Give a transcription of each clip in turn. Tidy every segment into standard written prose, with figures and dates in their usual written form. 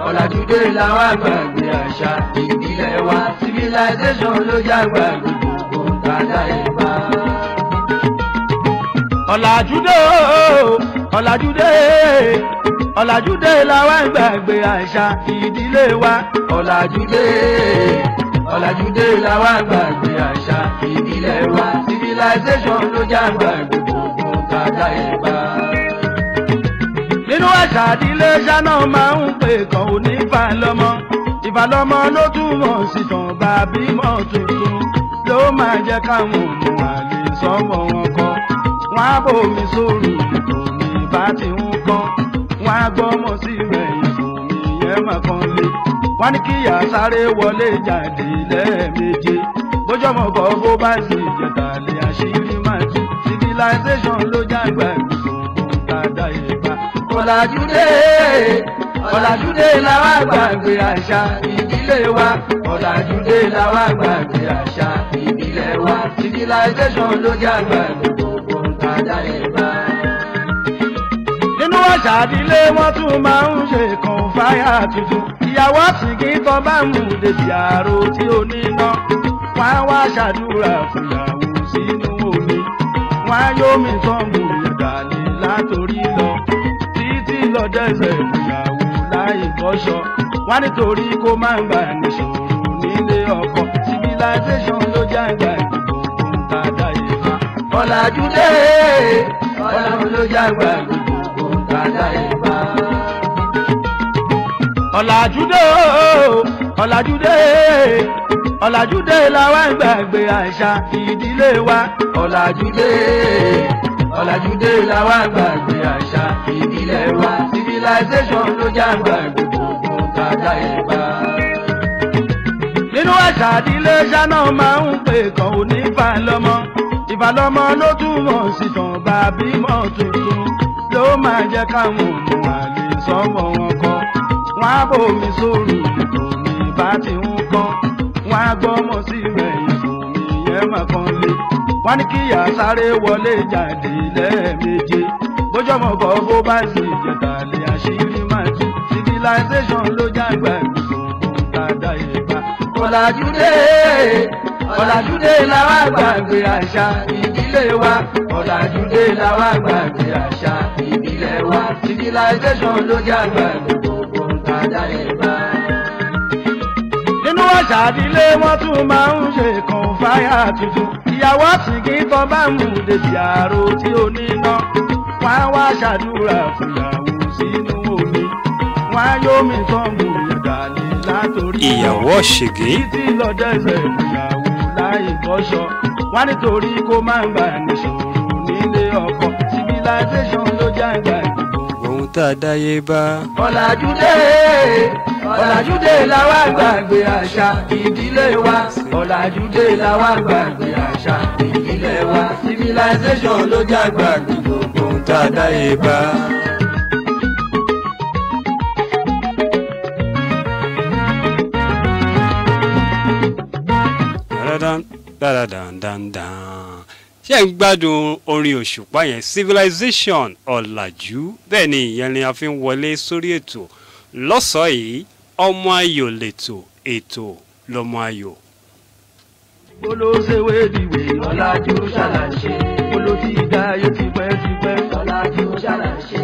ọ̀làjúdé làwọn àgbàgbé àṣà ìbílẹ̀ wa civilization ló jágbà gbogbo tàdá ìbá. ọ̀làjúdé ọ̀làjúdé ọ̀làjúdé làwọn àgbàgbé àṣà ìdílé wa ọ̀làjúdé ọ̀làjúdé làwọn àgbàgbé àṣà ìbílẹ̀ wa civilization ló jágbà gbogbo tàdá ìbá. nínú àṣà ìdílé ṣáná máa ń pè kàn ó ní ìfàlọ́mọ ìfàlọ́mọ ló túmọ̀ sí tàn bá bímọ tuntun ló máa jẹ́ káwọn ọmọ àlè sọ́mọ wọn kọ́ wọn á bòmí sóòrù ìtòmí bá ti ń kọ́ wọn á gbọ́mọ sí rẹ̀yìn fòmí yẹn mà kan lé wọn ní kíyà sáré wọlé jáde lẹ́ẹ̀méje bójọ́mọ̀ kọ́ bó bá sì jẹ̀tà lé àṣírí máa tú civilization ló jágbà gbogbo tàdá ìbá. ọ̀làjúdé ọ̀làjúdé làwọn àgbàgbé àṣà ìdílé wa ọ̀làjúdé làwọn àgbàgbé àṣà ìbílẹ̀ wa civilization ló jágbà gbogbo tàdá ìbá. nínú àṣà ìdílé wọn tún máa ń ṣe kan fáyà tuntun ìyàwó àsìkí tó bá mú débi àrò tí ó níná wọn á wá ṣàdúrà fúyàwó sínú omi wọn á yómi tán mú ìdàlẹ̀ látòrí lọ títí lọ dẹ́sẹ̀ fúyàwó láì bọ́ṣọ wọn nítorí kó má gbà níṣòro nílé ọkọ civilization ló jágbà gbogbo tàdá ìbá. ọ̀làjúdé ọlọ́run ló jágbà gbogbo tàdá ìbá. ọ̀làjúdé ọ̀làjúdé ọ̀làjúdé làwọn àgbàgbé àṣà ìdílé wa ọ̀làjúdé ọ̀làjúdé làwọn àgbàgbé àṣà ìbílẹ̀ wa civilization ló jágbà gbogbo tàdá ìbá. nínú àṣà ìdílé ṣáná máa ń pè kàn ó ní ìfàlọ́mọ ìfàlọ́mọ ló túmọ̀ sí tàn bá bímọ tuntun ló máa jẹ́ káwọn ọmọ àlè sọ́mọ wọn kọ́ wọn á bòmí sóòrù ìtòmí bá ti ń kọ́ wọn á gbọ́mọ sí rẹ̀yìn fòmí yẹn mà kan lé wọn ní kíyà sáré wọlé jáde lẹ́ẹ̀méje bójọ́mọ̀ kọ́ bó bá sì jẹ̀tà lé àṣírí máa tú civilization ló jágbà gbogbo tàdá ìbá. ọ̀làjúdé ọ̀làjúdé làwọn àgbàgbé àṣà ìdílé wa ọ̀làjúdé làwọn àgbàgbé àṣà ìbílẹ̀ wa civilization ló jágbà gbogbo tàdá ìbá. nínú àṣà ìdílé wọn tún máa ń ṣe kan fáyà tuntun ìyàwó àsìkí tó bá mú débi àrò tí ó níná wọn á wá ṣàdúrà fúyàwó sínú omi wọn á yómi tán mú ìdàlẹ̀ látòrí ìyàwó ṣègé títí lọ dẹ́sẹ̀ fúyàwó láì bọ́ṣọ wọn nítorí kó má gbà níṣòro nílé ọkọ civilization ló jágbà gbogbo ohun tá a dáyé bá. ọ̀làjúdé ọ̀làjúdé làwọn àgbàgbé àṣà ìdílé wa ọ̀làjúdé làwọn àgbàgbé àṣà ìbílẹ̀ wa civilization ló jágbà gbogbo ohun tá a dáyé bá. ṣé ń gbádùn orin òṣùpá yẹn civilization ọ̀làjú bẹ́ẹ̀ ni ìyẹn ni a fi ń wọlé sórí ètò lọ́sọ̀ọ́ yìí ọmọ ayò lètò ètò lọ́mọ ayò. olóṣèwé dìwé ọ̀làjú ṣàlàṣe olóṣìdá yóò ti pẹ́ ọ̀làjú ṣàlàṣe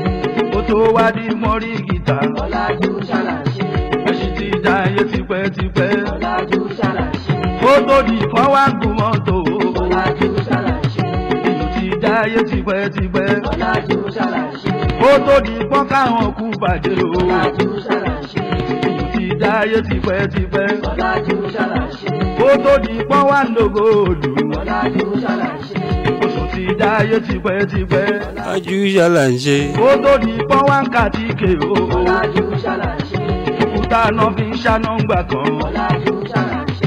ó tó wá di mọ́rí gìtá ọ̀làjú ṣàlàṣe ẹṣin ti dá yóò ti pẹ́ ọ̀làjú ṣàlàṣe ó tó di kan wá gùn mọ́tò ọ̀làjú ṣàlàṣe èyí ti dá yóò ti pẹ́ ọ̀làjú ṣàlàṣe ó tó di pọ́n káwọn kú bàjẹ́ o ọ̀làjú ṣàlàṣe èyí ti dá yóò ti pẹ́ ọ̀làjú ṣàlàṣe ó tó di pọ́n wá lógo òdù ọ̀làjú ṣàlàṣe oṣù ti dá yóò ti pẹ́ ọ̀làjú ṣàlàṣe ó tó di pọ́n wá ń kàtíkè o ọ̀làjú ṣàlàṣe òkúta náà fi ń ṣáná ńgbà kan ọ̀làjú ṣàlàṣe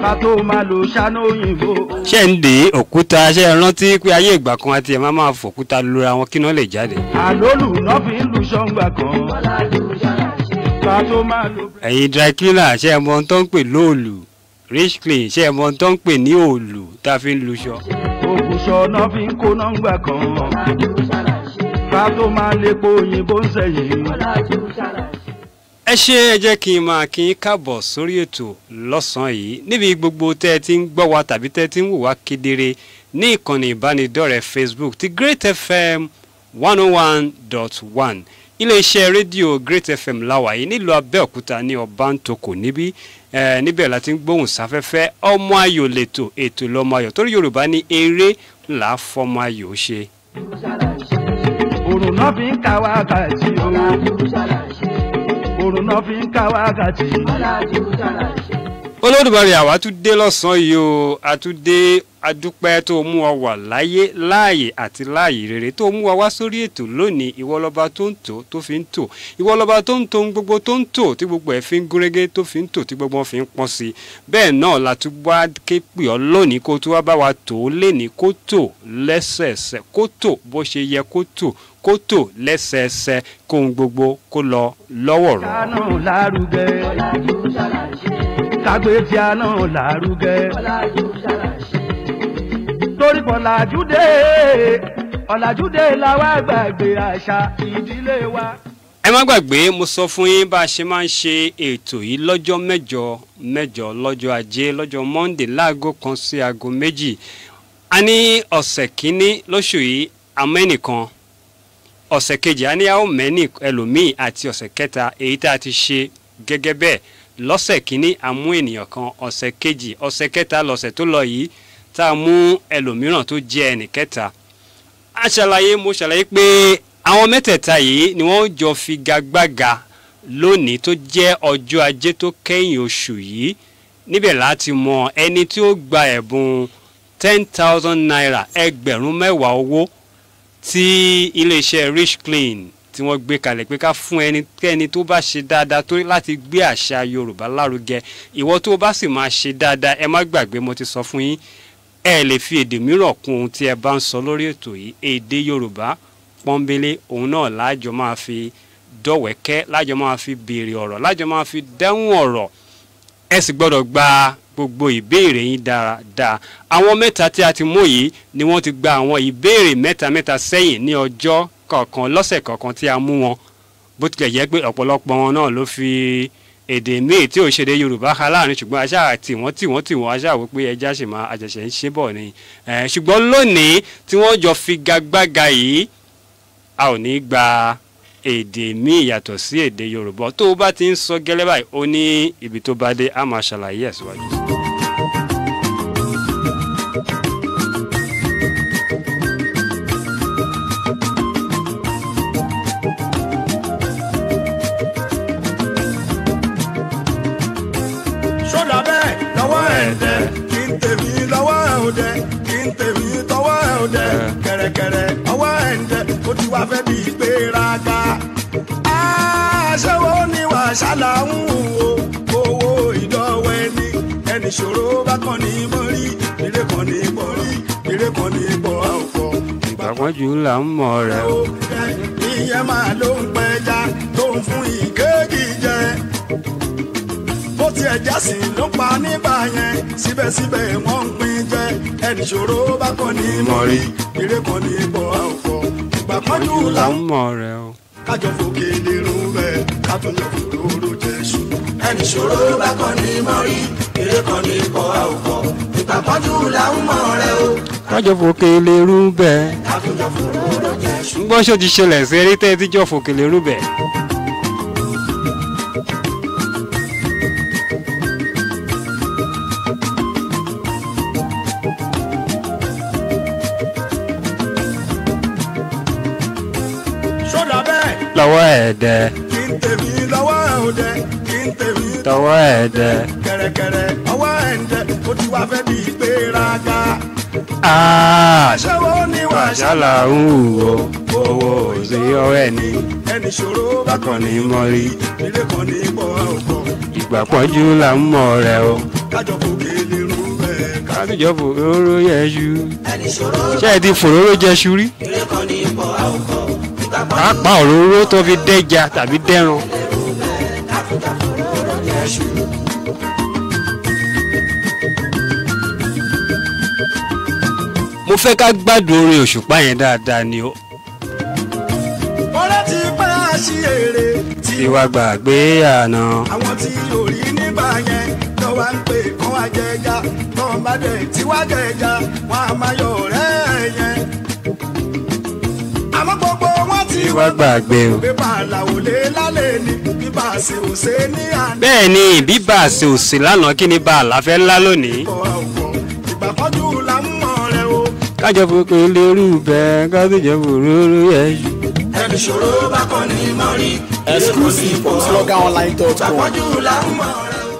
ká tó máa lo ṣáná òyìnbó. ṣé ń dé òkúta ṣe é rántí pé ayé ìgbà kan àti ẹ̀ máa fòkúta lura wọn kí náà lè jáde. àlólù náà fi ń lu ṣọ́ngbà kan ọ̀làjú ṣàlàṣe ká tó máa lo. ẹ̀yin dry cleaner ṣé ẹ mọ ohun tó ń pè lóòlù rich clean ṣé ẹ mọ ohun tó ń pè ní òòlù tá a fi ń luṣọ. òkùṣọ náà fi ń kó nọ́ngbà kan ọ̀làjú ṣàlàṣe ká tó máa lépo òyìnbó ń sẹ́yìn. ọ̀làjú ṣàlàṣe. ẹ ṣe ẹ jẹ́ kí n máa kí n káàbọ̀ sórí ètò lọ́sàn-án yìí níbi gbogbo tẹ́ ẹ ti ń gbọ́ wa tàbí tẹ́ ẹ ti ń wò wá kedere ní ìkànnì ìbánidọ́rẹ̀ẹ́ Facebook ti Great FM 101.1 ilé-iṣẹ́ rédíò Great FM láwà yìí nílùú Abẹ́òkúta ní Ọbántòkò níbí níbẹ̀ la ti ń gbóhùn sáfẹ́fẹ́ ọmọ ayò lètò ètò lọ́mọ ayò torí Yorùbá ní eré ńlá fọmọ ayò ṣe. òrùn náà fi ń ka wákàtí o òrùn náà fi ń ka wákàtí. Olódùmarè àwa tún dé lọ́sàn-án yìí o a tún dé adúpẹ́ tó mú wa wà láyé láàyè àti láàyè rere tó mú wa wá sórí ètò lónìí ìwọ lọ́ba tó ń tò tó fi ń tò ìwọ lọ́ba tó ń tò gbogbo tó ń tò tí gbogbo ẹ̀ fi ń gúnrégé tó fi ń tò tí gbogbo wọn fi ń pọ́n sí i bẹ́ẹ̀ náà la tún wá ké pè ọ́ lónìí kó tó wá bá wa tò ó lénìí kó tò lẹ́sẹẹsẹ kó tò bó ṣe yẹ kó tò lẹ́sẹẹsẹ kóhun gbogbo kó lọ lọ́wọ́ rọ̀. kánú lárugẹ kágbé tí a náà lárugẹ torí ọ̀làjúdé làwa gbàgbé àṣà ìdílé wa. ẹ má gbàgbé mo sọ fún yín bá a ṣe máa ń ṣe ètò yìí lọ́jọ́ mẹ́jọ lọ́jọ́ ajé lọ́jọ́ Monday láago 1 sí aago 2 a ní ọ̀sẹ̀ kínní lóṣù yìí amẹ́nìkan ọ̀sẹ̀ kejì a ní àwọn mẹ́nì ẹlòmíì àti ọ̀sẹ̀ kẹta èyí tá a ti ṣe gẹ́gẹ́ bẹ́ẹ̀ lọ́sẹ̀ kínní a mú ènìyàn kan ọ̀sẹ̀ kejì ọ̀sẹ̀ kẹta lọ́sẹ̀ tó lọ yìí tá a mú ẹlòmíràn tó jẹ́ ẹnì kẹta mo ṣàlàyé pé àwọn mẹ́tẹ̀ẹ̀ta yìí ni wọ́n jọ figagbága lónìí tó jẹ́ ọjọ́ ajé tó kẹ́yìn oṣù yìí níbẹ̀ láti mọ ẹni tí ó gba ẹ̀bùn 10,000 naira ẹgbẹ̀rún 10 owó tí iléeṣẹ́ Rich Clean tí wọ́n gbé kalẹ̀ pé ká fún ẹnikẹ́ni tó bá ṣe dáadáa tó láti gbé àṣà Yorùbá lárugẹ ìwọ tó bá sì máa ṣe dáadáa ẹ má gbàgbé mo ti sọ fún yín ẹ lè fi èdè mìíràn kún ohun tí ẹ bá ń sọ lórí ètò yìí èdè Yorùbá pọ́nbélé òun náà lájọ máa fi dọ̀wẹ́kẹ́ lájọ máa fi béèrè ọ̀rọ̀ lájọ máa fi dáhùn ọ̀rọ̀ ẹ sì gbọ́dọ̀ gba gbogbo ìbéèrè yín dáadáa àwọn mẹ́ta tí a ti mú yìí ni wọ́n ti gba àwọn ìbéèrè mẹ́ta sẹ́yìn ní ọjọ́ kọ̀ọ̀kan lọ́sẹ̀ kọ̀ọ̀kan tí a mú wọn bó tilẹ̀ jẹ́ pé ọ̀pọ̀lọpọ̀ wọn náà ló fi èdè míì tí ò ṣe de Yorùbá ha láàrin ṣùgbọ́n aṣáà tí wọ́n aṣáà wò pé ẹja ṣì máa àjẹsẹ̀ ń ṣe bọ̀ ni ṣùgbọ́n lónìí tí wọ́n jọ figagbága yìí a ò ní gba èdè míì yàtọ̀ sí èdè Yorùbá tó o bá ti ń sọ gẹ́lẹ́ báyìí ó ní ibi tó bá dé a máa ṣàlàyé ẹ̀ síwájú. kẹ̀rẹ̀kẹ̀rẹ̀ ọwọ́ ẹ̀ǹdẹ̀ ó ti wá fẹ́ bí ìgbéraga. aṣẹ́wó ni wà ṣálà ń wo owó ìdọ́wọ́ ẹni ṣòro bá kàn ní mọ́rí eré kan ní bọ́rí eré kan ní bọ́ àwòkọ́. ìgbàpọ́njú là ń mọ̀ rẹ̀ o. ìyẹn máa ló ń pẹja tó ń fún ìkéjì jẹ bó tiẹ̀ jásí ló pa nígbà yẹn síbẹ̀síbẹ̀ wọ́n ń pín jẹ ẹni ṣòro bá kàn ní mọ́rí eré kan ní bọ́ àwòkọ́. ìgbàpọ́njú là ń mọ̀ rẹ̀ o. kájọ fòkè lérò bẹ́ẹ̀ kátólọ́ fòróró jẹ́sù. ẹni ṣòro bá kàn ní mọ́rí eré kan ní bọ́ àwòkọ́. ìgbàpọ́njú là ń mọ̀ rẹ̀ o. kájọ fòkè lérò bẹ́ẹ̀. kátólọ́ fòróró jẹ́sù. ń gbọ́ ṣó ti ṣẹlẹ̀ sí eré tẹ́ ẹ tíjọ́ fòkè lérò bẹ́ẹ̀. lọ́wọ́ ẹ̀dẹ̀. kí n tèmi lọ́wọ́ òde kí n tèmi tọwọ́ ẹ̀dẹ̀. kẹ̀rẹ̀kẹ̀rẹ̀ ọwọ́ ẹ̀ǹdẹ̀ ó ti wá fẹ́ bí ìgbéraga. aṣẹ́wó ni wàṣálà ń wò owó sí ọwọ́ ẹni. ẹni ṣòro bá kàn ní mọ́rí. ilé kan ní bọ́ ọkọ̀. ìgbàpọ́njú là ń mọ̀ rẹ̀ o. kájọ fòkè lérò bẹ́ẹ̀ kájọ fòróró yẹ ṣu. ẹni ṣòro ṣé ẹ ti fòróró jẹ ṣu rí? ilé kan ní bọ́ ọkọ̀. pàápàá òróró tó fi dẹ́ja tàbí dẹ́ran. mo fẹ́ ká gbádùn orin òṣùpá yẹn dáadáa ni o. ọ̀rẹ́ ti pẹ́ àṣìyèrè tí tí wàá gbàgbé àná. àwọn tí yóò rí nígbà yẹn tó wá ń pè kán wá jẹja tó ń bá dẹ̀ tí wá jẹja wọn a máa yọ ọ̀rẹ́ yẹn. àmọ́ gbogbo wọn tí wàá gbàgbé o. bíbá làwọlé lálẹ́ ni bíbá ṣe ò ṣe ní àná. bẹ́ẹ̀ ni bíbá àṣẹ òsì lánàá kí ni bá a láfẹ́ ńlá lónìí. ìgbà kọjú là ń mọ̀ rẹ o. kájọ fòkè lérú bẹ́ẹ̀ kájọ fòróró yẹ. ẹni ṣòro bá kọ́ ni mọ̀ rí. Exclusive from sloganonline.com. ìgbà kọjú là ń mọ̀ rẹ o.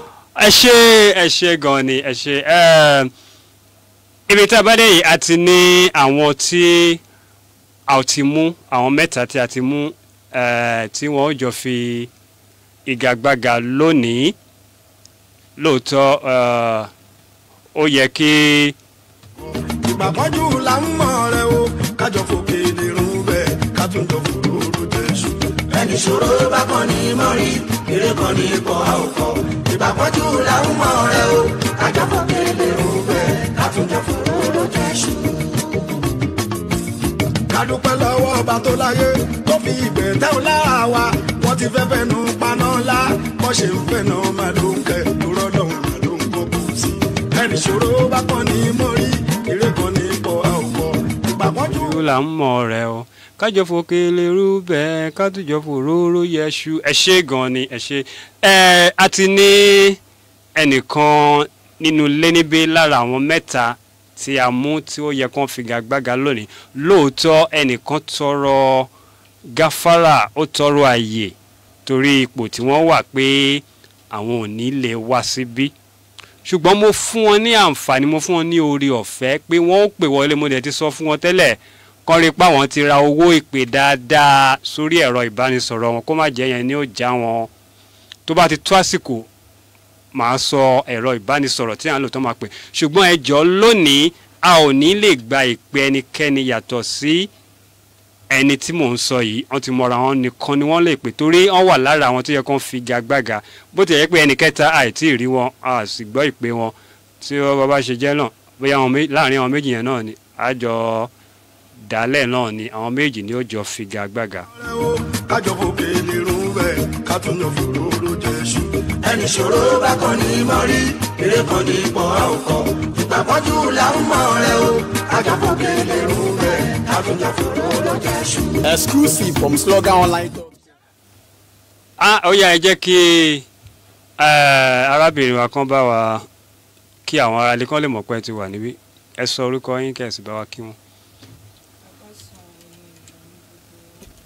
ẹ ṣe gan ni ẹ ṣe ibi tí a bá dé yìí a ti ní àwọn tí a ti mú àwọn mẹ́ta tí a ti mú tí wọ́n jọ fi ìgagbága lónìí lóòótọ́ ó yẹ kí. ìgbà kọjú là ń mọ̀ rẹ o kájọ fòkè nírun bẹ́ẹ̀ ká tún jọ fòróró jésù. ẹni ṣòro bá kàn ní mọ́rí eré kan ní ipò àwòkọ́. ìgbà kọjú là ń mọ̀ rẹ o kájọ fòkè nírun bẹ́ẹ̀ ká tún jọ fòróró jésù. ká dúpẹ́ lọ́wọ́ ọba tó láyé tó fi ìgbẹ́ tẹ́wọ́ lára wa wọ́n ti fẹ́ fẹ́ nu paná ńlá bọ́ ṣe ń fẹ́ náà máa ló ń kẹ́ lórọ́ lọ́hùn máa ló ń gbógun sí. ẹni ṣòro bá kàn ní mọ́rí eré kan ní ipò àwòkọ́. ìgbà kọjú là ń mọ̀ rẹ o kájọ fòkè lérú bẹ́ẹ̀ kájọ fòróró yẹṣu ẹ ṣe gan ni ẹ ṣe. a ti ní ẹnìkan nínú ilé níbí lára àwọn mẹ́ta tí a mú tí ó yẹ kán figagbága lónìí lóòótọ́ ẹnìkan tọrọ gáfárà ó tọrọ àyè torí ipò tí wọ́n wà pé àwọn ò ní lè wá síbí ṣùgbọ́n mo fún wọn ní àǹfààní mo fún wọn ní oore ọ̀fẹ́ pé wọ́n ó pè wọlé mo dẹ̀ ti sọ fún wọn tẹ́lẹ̀ kán rí pa wọ́n ti ra owó ìpè dáadáa sórí ẹ̀rọ ìbánisọ̀rọ̀ wọn kó má jẹ́ yẹn ní ó já wọn tó bá ti tó àsìkò màá sọ ẹ̀rọ ìbánisọ̀rọ̀ tí à ń lò tó máa pè ṣùgbọ́n ẹ jọ̀ọ́ lónìí a ò ní lè gba ìpè ẹnikẹ́ni yàtọ̀ sí ẹni tí mò ń sọ yìí wọ́n ti mọ̀ra wọn nìkan ni wọ́n lè pè torí wọ́n wà lára àwọn tó yẹ kó fi gagbága bó ti yẹ pé ẹnì kẹta àìtí rí wọn a sì gbọ́ ìpè wọn tí wọ́n bá ṣe jẹ́ náà bóyá láàrin àwọn méjì yẹn náà ni àjọ dálẹ̀ náà ni àwọn méjì ni ó jọ fi gagbága. kájọ fòkè nírun bẹ́ẹ̀ ká tún jọ fòróró jésù. ẹni ṣòro bá kàn ní mọ́rí eré kan ní ipò àwòkọ́. ìgbà kọjú là ń mọ̀ rẹ o kájọ fòkè nírun bẹ́ẹ̀ ká tún jọ fòróró jésù. Exclusive from sloganonline.com. ó yá ẹ jẹ́ kí arábìnrin wa kan bá wa kí àwọn aráalé kan lè mọ̀ pé ẹ ti wà níbí ẹ sọ orúkọ yín kẹ́ ẹ sì bá wa kí wọn.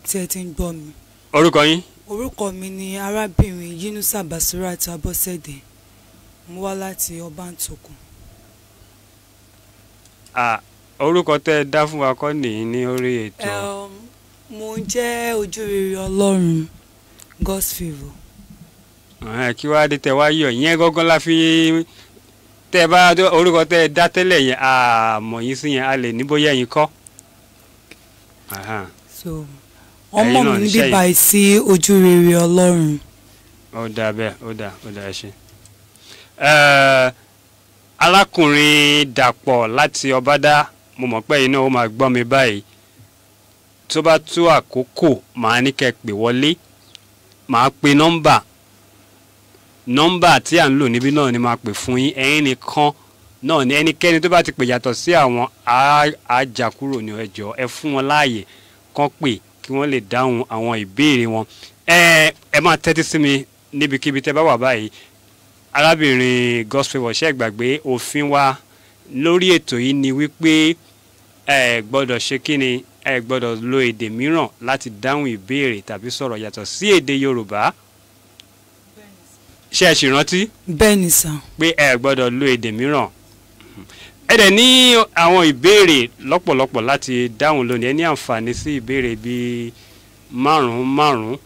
tí ẹ ti ń gbọ́ mi. orúkọ yín. orúkọ mi ni arábìnrin Yunusa Basirat Abọ́sẹ̀dé mo wá láti Ọbántòkun. orúkọ tẹ́ ẹ dá fún wa kọ́ nìyí ní orí ètò. mo jẹ́ ojúrere Ọlọ́run God's favour. kí wàá dé tẹ wá yọ ìyẹn gángan la fi tẹ bá orúkọ tẹ ẹ dá tẹ́lẹ̀ yẹn àmọ́ yín sí yẹn a lè ní bóyá yín kọ́. so ọmọ mi ń bíbá sí ojúrere Ọlọ́run. ó dáa bẹ́ẹ̀ ó dáa ẹ ṣe. alákùnrin Dàpọ̀ láti Ọbádá mo mọ̀ pé iná ó máa gbọ́ mi báyìí tó bá tó àkókò màá ní kẹ́ pè wọlé màá pe nọ́mbà tí à ń lò níbí náà ni màá pè fún yín ẹ̀yin nìkan náà ni ẹnikẹ́ni tó bá ti pè yàtọ̀ sí àwọn àjà kúrò ní ẹjọ́ ẹ fún wọn láàyè kán pè kí wọ́n lè dáhùn àwọn ìbéèrè wọn. ẹ máa tẹ́tí sí mi níbikíbi tẹ́ bá wà báyìí arábìnrin Gospel wọ̀ṣẹ́ gbàgbé òfin wa lórí ètò yìí ni wípé ẹ gbọ́dọ̀ ṣe kí ni ẹ gbọ́dọ̀ lo èdè mìíràn láti dáhùn ìbéèrè tàbí sọ̀rọ̀ yàtọ̀ sí èdè Yorùbá ṣé ẹ sì rántí. bẹ́ẹ̀ ni sà. pé ẹ gbọ́dọ̀ lo èdè mìíràn ẹ dẹ̀ ní àwọn ìbéèrè lọ́pọ̀lọpọ̀ láti dáhùn lónìí ẹ ní àǹfààní sí ìbéèrè bíi márùn-ún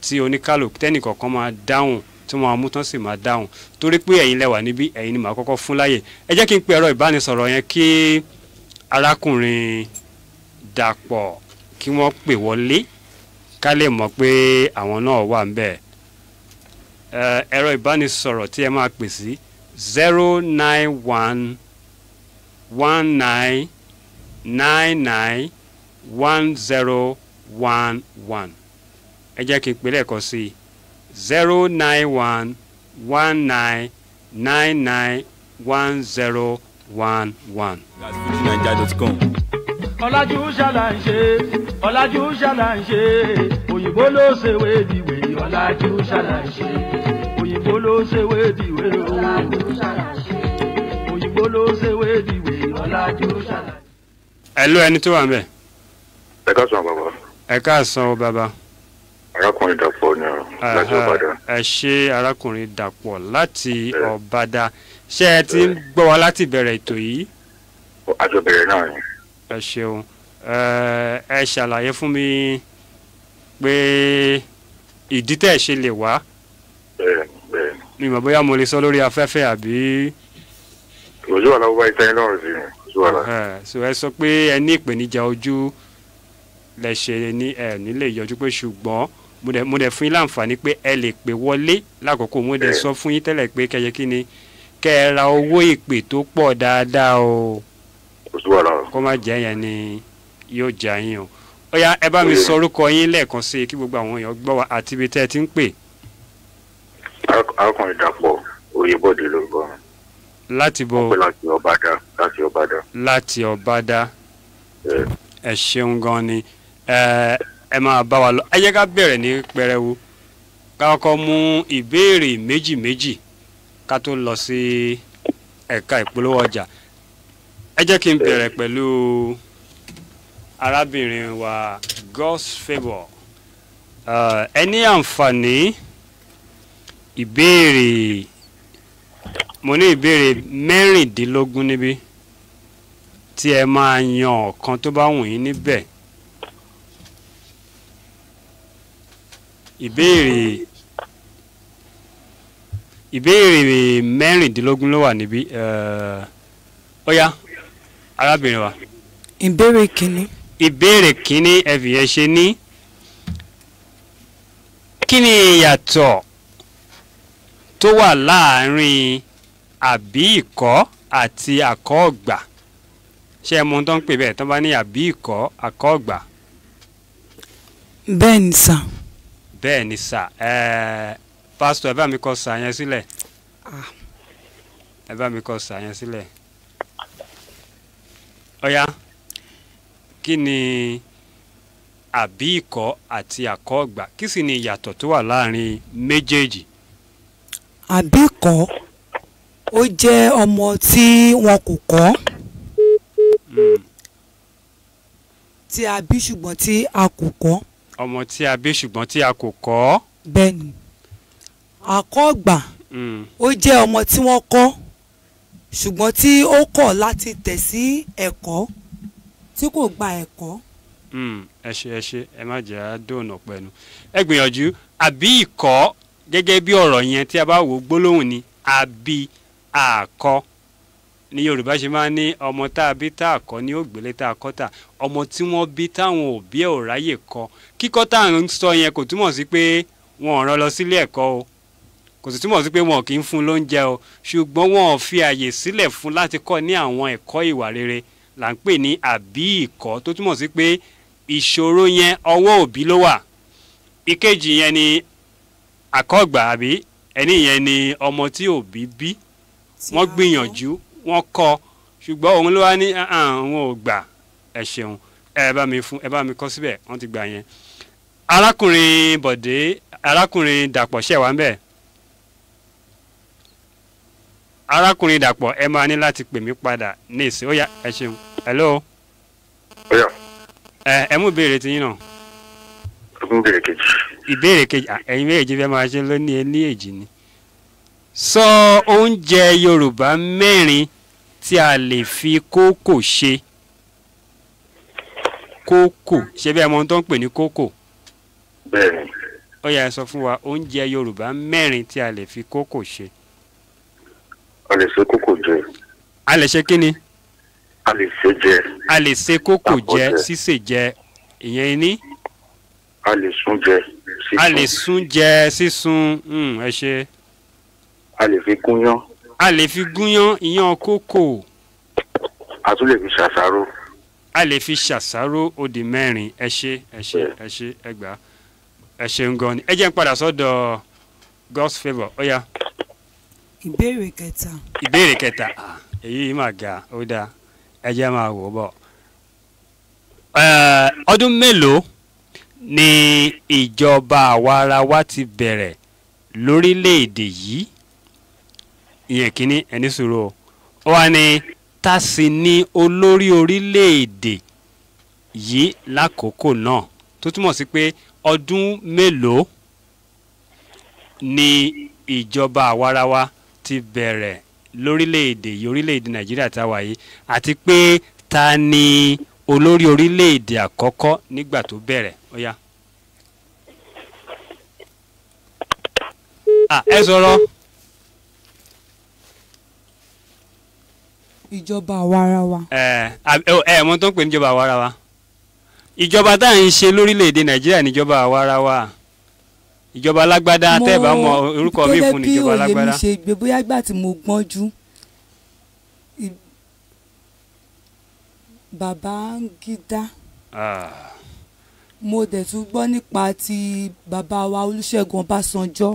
tí oníkálùkù tẹ́nìkọ̀ọ̀kan máa dáhùn tí wọ́n mú tán sì máa dáhùn torí pé ẹ̀yin lẹ wà níbí ẹ̀yin ni màá kọ́kọ́ fún láyè ẹ jẹ́ kí n pe ẹ̀rọ ìbánisọ̀rọ̀ yẹn kí arákùnrin Dàpọ̀ kí wọ́n pè wọlé ká lè mọ̀ pé àwọn náà wà ń bẹ̀. ẹ̀rọ ìbánisọ̀rọ̀ tí ẹ máa pè sí 091 19 99 1011 ẹ jẹ́ kí n pè lẹ́ẹ̀kan sí 09199991011. GasFujiNaija.com. ọ̀làjú ṣàlàyé ọ̀làjú ṣàlàyé òyìnbó ló ṣe wédiwé ọ̀làjú ṣàlàyé òyìnbó ló ṣe wédiwé òyìnbó ló ṣe wédiwé ọ̀làjú ṣàlàyé. Hello, ẹni tó wà ń bẹ̀. Ẹ káàsán bàbá. Ẹ káàsán o bàbá. Arákùnrin Dàpọ̀ ni ọ láti Ọ̀bàdàn. Ẹ ṣé arákùnrin Dàpọ̀ láti Ọ̀bàdàn. Ṣé ẹ ti ń gbọ́ wa láti bẹ̀rẹ̀ ètò yìí? Àjọ bẹ̀rẹ̀ náà ni. Ẹ ṣeun. Ẹ ṣàlàyé fún mi pé ìdí tẹ́ ẹ ṣe lè wá. Bẹ́ẹ̀ni. Mi mọ̀ bóyá mo lè sọ lórí afẹ́fẹ́ àbí. Ojú àlọ́ bá iṣẹ́ lọ́rùn sí ni. Ojú àlọ́. So ẹ sọ pé ẹ ní ìpèníjà ojú lẹ ṣe ní ẹ nílé yọjú pé ṣùgbọ́n mo dẹ̀ fún yín láǹfààní pé ẹ lè pè wọlé lákòókò mo dẹ̀ sọ fún yín tẹ́lẹ̀ pé kẹyẹ kí ni kẹ ẹ ra owó ìpè tó pọ̀ dáadáa o. Ojú àlọ́. Kó má jẹ́ yẹn ni yóò jà yín o. Ó yá ẹ bá mi sọ orúkọ yín lẹ́ẹ̀kan sí i kí gbogbo àwọn èèyàn gbọ́ wa àti ibi tẹ́ ẹ ti ń pè. Arákùnrin Dàpọ̀ Oyèbọ̀dé lórúkọ mi. Láti bo. Láti Ọ̀bàdàn. Láti Ọ̀bàdàn. Ẹ ṣeun gan ni. Ẹ máa bá wa lọ. Ẹ jẹ́ ká bẹ̀rẹ̀ ní pẹrẹwu. Ká kọ́kọ́ mú ìbéèrè méjì ká tó lọ sí ẹ̀ka ìpolówó ọjà. Ẹ jẹ́ kí n bẹ̀rẹ̀ pẹ̀lú arábìnrin wa God's Favour. Ẹ ní àǹfààní ìbéèrè mo ní ìbéèrè 16 níbí tí ẹ máa yan ọ̀kan tó bá wù yín níbẹ̀. Ìbéèrè 16 ló wà níbí. Ó yá arábìnrin wa. Ìbéèrè kìíní. Ìbéèrè kìíní ẹ fi yẹn ṣe ní kí ni ìyàtọ̀ tó wà láàárín àbí ìkọ́ àti àkọ́ọ̀gbà? Ṣé ẹ mọ̀ ohun tó ń pè bẹ́ẹ̀ tó bá ní àbí ìkọ́ àkọ́ọ̀gbà? Bẹ́ẹ̀ ni sà. Bẹ́ẹ̀ ni sà. Pásítọ̀ ẹ bá mi kọ sà yẹn sílẹ̀. Ẹ bá mi kọ sà yẹn sílẹ̀. Ó yá kí ni àbí ìkọ́ àti àkọ́ọ̀gbà? Kí sì ni ìyàtọ̀ tó wà láàárín méjèèjì? Àbíkọ́ ó jẹ́ ọmọ tí wọn kò kọ́ tí a bí ṣùgbọ́n tí a kò kọ́. Ọmọ tí a bí ṣùgbọ́n tí a kò kọ́. Bẹ́ẹ̀ni. Àkọ́ọ̀gbà ó jẹ́ ọmọ tí wọ́n kọ́ ṣùgbọ́n tí ó kọ̀ láti tẹ̀ sí ẹ̀kọ́ tí kò gba ẹ̀kọ́. Ẹ ṣe ẹ má jẹ́ àdóònà pẹ̀lú. Ẹ gbìyànjú àbí ìkọ́ gẹ́gẹ́ bí ọ̀rọ̀ yẹn tí a bá wò gbólóhùn ni àbí àkọ́ ní Yorùbá ṣe máa ní ọmọ tá a bí tá a kọ́ ní ògbélé tá a kọ́ tà ọmọ tí wọ́n bí táwọn òbí ẹ̀ ò ráyè kọ́. Kíkọ́ tá à ń sọ yẹn kò túmọ̀ sí pé wọn ò rán lọ sílé ẹ̀kọ́ o, kò sì túmọ̀ sí pé wọn kì í fún lóúnjẹ o, ṣùgbọ́n wọn ò fi àyè sílẹ̀ fún láti kọ́ ní àwọn ẹ̀kọ́ ìwà rere là ń pè ní àbí ìkọ́ tó túmọ̀ sí pé ìṣòro yẹn ọwọ́ òbí ló wà. Ìkejì yẹn ni àkọ́ọ̀gbà àbí ẹni yẹn ni ọmọ tí òbí bí wọ́n gbìyànjú wọ́n kọ́ ṣùgbọ́n òun ló wá ní àwọn ò gbà. Ẹ ṣeun ẹ bá mi kọ síbẹ̀ wọ́n ti gbà yẹn. Arákùnrin Bọ̀dé arákùnrin Dàpọ̀ ṣẹ̀ wá ń bẹ̀. Arákùnrin Dàpọ̀ ẹ máa ní láti pè mí padà ní ìsìn. Ó yá ẹ ṣeun. Hello. Ó yá. Ẹ mú ìbéèrè tí yín náà. Ìbéèrè kejì. Ìbéèrè kejì ẹ̀yin méjì fẹ́ máa ṣe lónìí ní èjì ni. Sọ oúnjẹ Yorùbá 4 tí a lè fi kókò ṣe. Kókò ṣé bí ẹ mọ̀ ohun tó ń pè ní kókò? Bẹ́ẹ̀ni. Ó yá ẹ sọ fún wa oúnjẹ Yorùbá 4 tí a lè fi kókò ṣe. A lè ṣe kókò jẹ. A lè ṣe kí ni? A lè ṣe jẹ. A lè ṣe kókò jẹ sísè jẹ ìyẹn ní. A lè sún jẹ sísun. A lè sún jẹ sísun ẹ ṣe. A lè fi gúnyán. A lè fi gúnyán ìyàn kókò. A tún lè fi ṣàṣàrò. A lè fi ṣàṣàrò ó di 4. Ẹ ṣe ẹ gbà. Ẹ ṣeun gan ni. Ẹ jẹ́ n padà sọ́dọ̀ God's favour ó yá. ìbéèrè kẹta. ìbéèrè kẹta èyí mà ga ó dáa ẹ jẹ́ máa wò ó bọ̀. ọdún mélòó ni ìjọba àwarawa ti bẹ̀rẹ̀ lórílẹ̀‐èdè yìí ìyẹn kínní ẹni sùúrù ó wá ní tá sì ní olórí orílẹ̀‐èdè yìí lákòókò náà tó túmọ̀ sí pé ọdún mélòó ni ìjọba àwarawa ti bẹ̀rẹ̀ lórílẹ̀‐èdè yìí orílẹ̀‐èdè Nàìjíríà tá a wà yìí àti pé ta ni olórí orílẹ̀‐èdè àkọ́kọ́ nígbà tó bẹ̀rẹ̀ ó yá. ẹ sọ̀rọ̀. ìjọba àwarawa. mo tó ń pè ní ìjọba àwarawa ìjọba tá à ń ṣe lórílẹ̀‐èdè Nàìjíríà níjọba àwarawa ìjọba alágbádá tẹ́ẹ̀bá mọ orúkọ mi fún níjọba alágbádá. mo gẹ́gẹ́ bí òye mi ṣe gbé bóyá gbà tí mo gbọ́njú Babangida mo dẹ̀ tún gbọ́ nípa ti bàbá wa Olúṣẹ́gun Ọbásanjọ́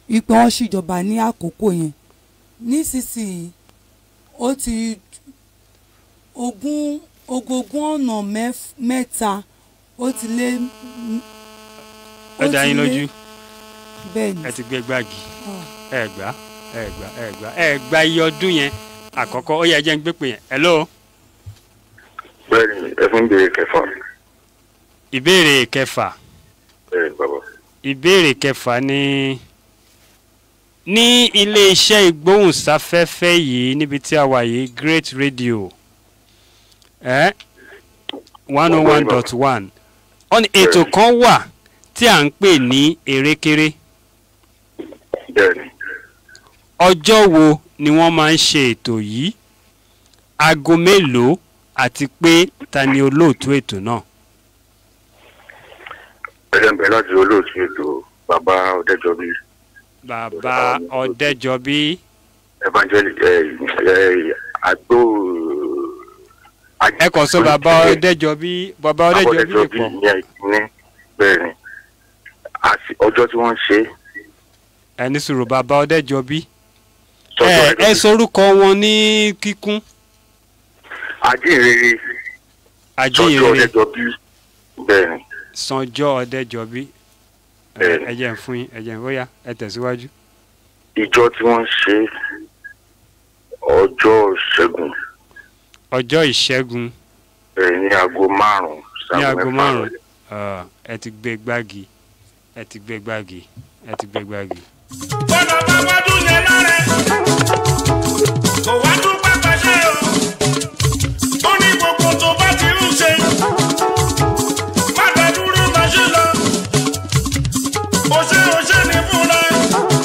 wípé wọ́n ṣèjọba ní àkókò yẹn nísinsìnyí ó ti ogún ọ̀nà mẹ́ta ó ti lé. ẹ dá yín lójú bẹ́ẹ̀ni ẹ ti gbé gbági ẹ gbà iye ọdún yẹn àkọ́kọ́ ó yẹ jẹ́ ń gbé pè yẹn. hello. bẹ́ẹ̀ni ẹ fún ìbéèrè kẹfà. ìbéèrè kẹfà. bẹ́ẹ̀ni bàbá. ìbéèrè kẹfà ní ilé-iṣẹ́ ìgbóhùnsáfẹ́fẹ́ yìí níbi tí a wà yìí Great Radio 101.1 ọ̀nà ètò kan wà tí à ń pè ní Erékéré. bẹ́ẹ̀ni. ọjọ́ wo ni wọ́n máa ń ṣe ètò yìí aago mélòó àti pé ta ni olóòtú ètò náà. ẹ̀jẹ̀ ń bẹ láti olóòtú ètò bàbá Ọ̀dẹ́jọbí. bàbá Ọ̀dẹ́jọbí. àgbo. ẹ kàn sọ bàbá Ọ̀dẹ́jọbí lè pọ̀. ní bẹ́ẹ̀ni ọjọ́ tí wọ́n ṣe. ẹni sùúrù bàbá Ọ̀dẹ́jọbí. ẹ sorúkọ wọn ní kíkún. Ajínrere. Ajínrere. Sanjọ́ Ọ̀dẹ́jọbí. bẹ́ẹ̀ni. Sanjọ́ Ọ̀dẹ́jọbí. ẹ jẹ́ ń fún yín ẹ jẹ́ ń bóyá ẹ tẹ̀síwájú. ìjọ tí wọ́n ṣe ọjọ́ ìṣẹ́gun. ọjọ́ ìṣẹ́gun. ní aago 5. ní aago 5. ẹ ti gbé gbági ẹ ti gbé gbági ẹ ti gbé gbági. bọ́lá bá wá dún yẹn lárẹ́ kò wá dún pápá ṣe o ó ní gbogbo tó bá ti ń ṣe má dá dúró má ṣe lọ òṣè ní fúnra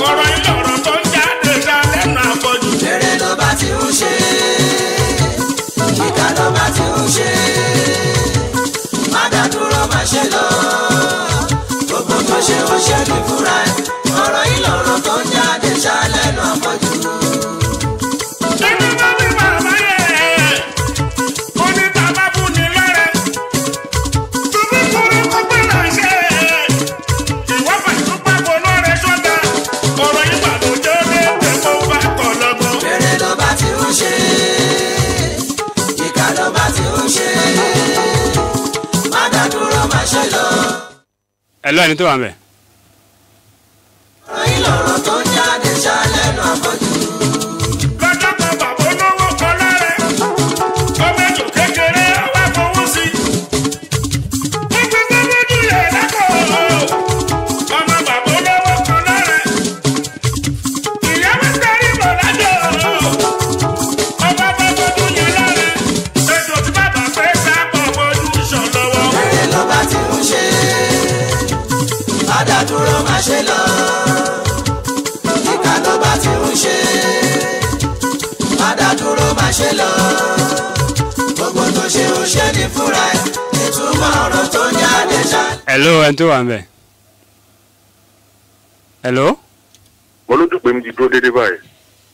ọ̀rọ̀ ilé ọ̀rọ̀ tó ń jáde dá lẹ́nu àfọ̀jù. eré ló bá ti ń ṣe ìka ló bá ti ń ṣe má dá dúró má ṣe lọ gbogbo tó ṣe òṣè ní fúnra ọ̀rọ̀ ilé ọ̀rọ̀ tó ń jáde dá lẹ́nu àfọ̀jù. Hello, ẹni tó wà ńbẹ̀. ọ̀rọ̀ ilé ọ̀rọ̀ tó ń jáde dá lẹ́nu àfọ̀jù. lọ́jọ́ kan bàbá olówó kan lárẹ́ ọmọ ètò kékeré wá fowó sí i wọ́n fi sẹ́fẹ́jú yẹn lẹ́kọ̀ọ́ ọmọ bàbá olówó kan lárẹ́ ìyàwó sẹ́rí bọ̀ lájọ́ ọmọ bàbá ọdún yẹn lárẹ́ ètò tí bàbá fẹ́ sábọ̀ fojú sàn lọ́wọ́. eré ló bá ti ń ṣe má dá dúró má ṣe lọ ìka ló bá ti ń ṣe má dá dúró má ṣe lọ gbogbo tó ṣe ó ṣe ní fúnra ẹ̀ ìtumọ̀ ọ̀rọ̀ tó ń jáde ṣá. Hello, ẹni tó wà ńbẹ̀. Hello. mo lójú pé mi ti dúró déédéé báyìí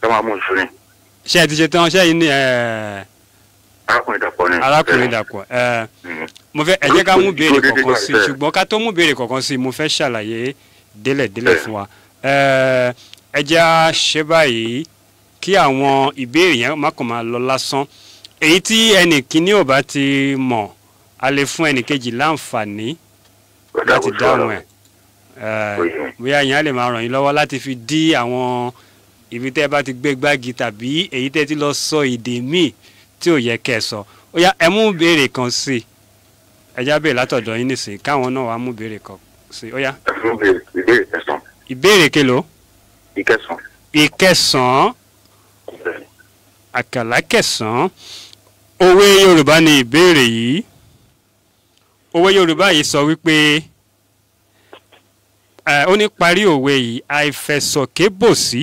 ká máa mú ìṣúrin. ṣé ẹ ti ṣe tán ṣé yìí ní arákùnrin Dàpọ̀ ni. arákùnrin Dàpọ̀ mo fẹ́ ẹ jẹ́ ká mú béèrè kọ̀ọ̀kan sí i ṣùgbọ́n ká tó mú béèrè kọ̀ọ̀kan sí i mo fẹ́ ṣàlàyé délẹ̀délẹ̀ fún wa ẹ jẹ́ á ṣe báyìí kí àwọn ìbéèrè yẹn má kàn máa lọ lásán èyí tí ẹnì kíní ò bá ti mọ̀ a lè fún ẹnì kejì láǹfààní láti dáhùn ẹ̀ bóyá ìyẹn á lè máa ràn yín lọ́wọ́ láti fi dí àwọn ibi tẹ́ ẹ bá ti gbé gbági tàbí èyí tẹ́ ti lọ sọ èdè míì tí ò yẹ kẹ́ ẹ sọ ó yá ẹ mú béèrè kan sí i ẹ já béèrè látọ̀dọ̀ yín nìsín káwọn náà wàá mú béèrè kan sí i ó yá. ìbéèrè kẹsàn-án. ìbéèrè kelo. ìkẹsàn-án. ìkẹsàn-án àkàlà kẹsàn-án òwe Yorùbá ni ìbéèrè yìí òwe Yorùbá yìí sọ wípé ó ní parí òwe yìí àìfẹsọ̀kébòsí.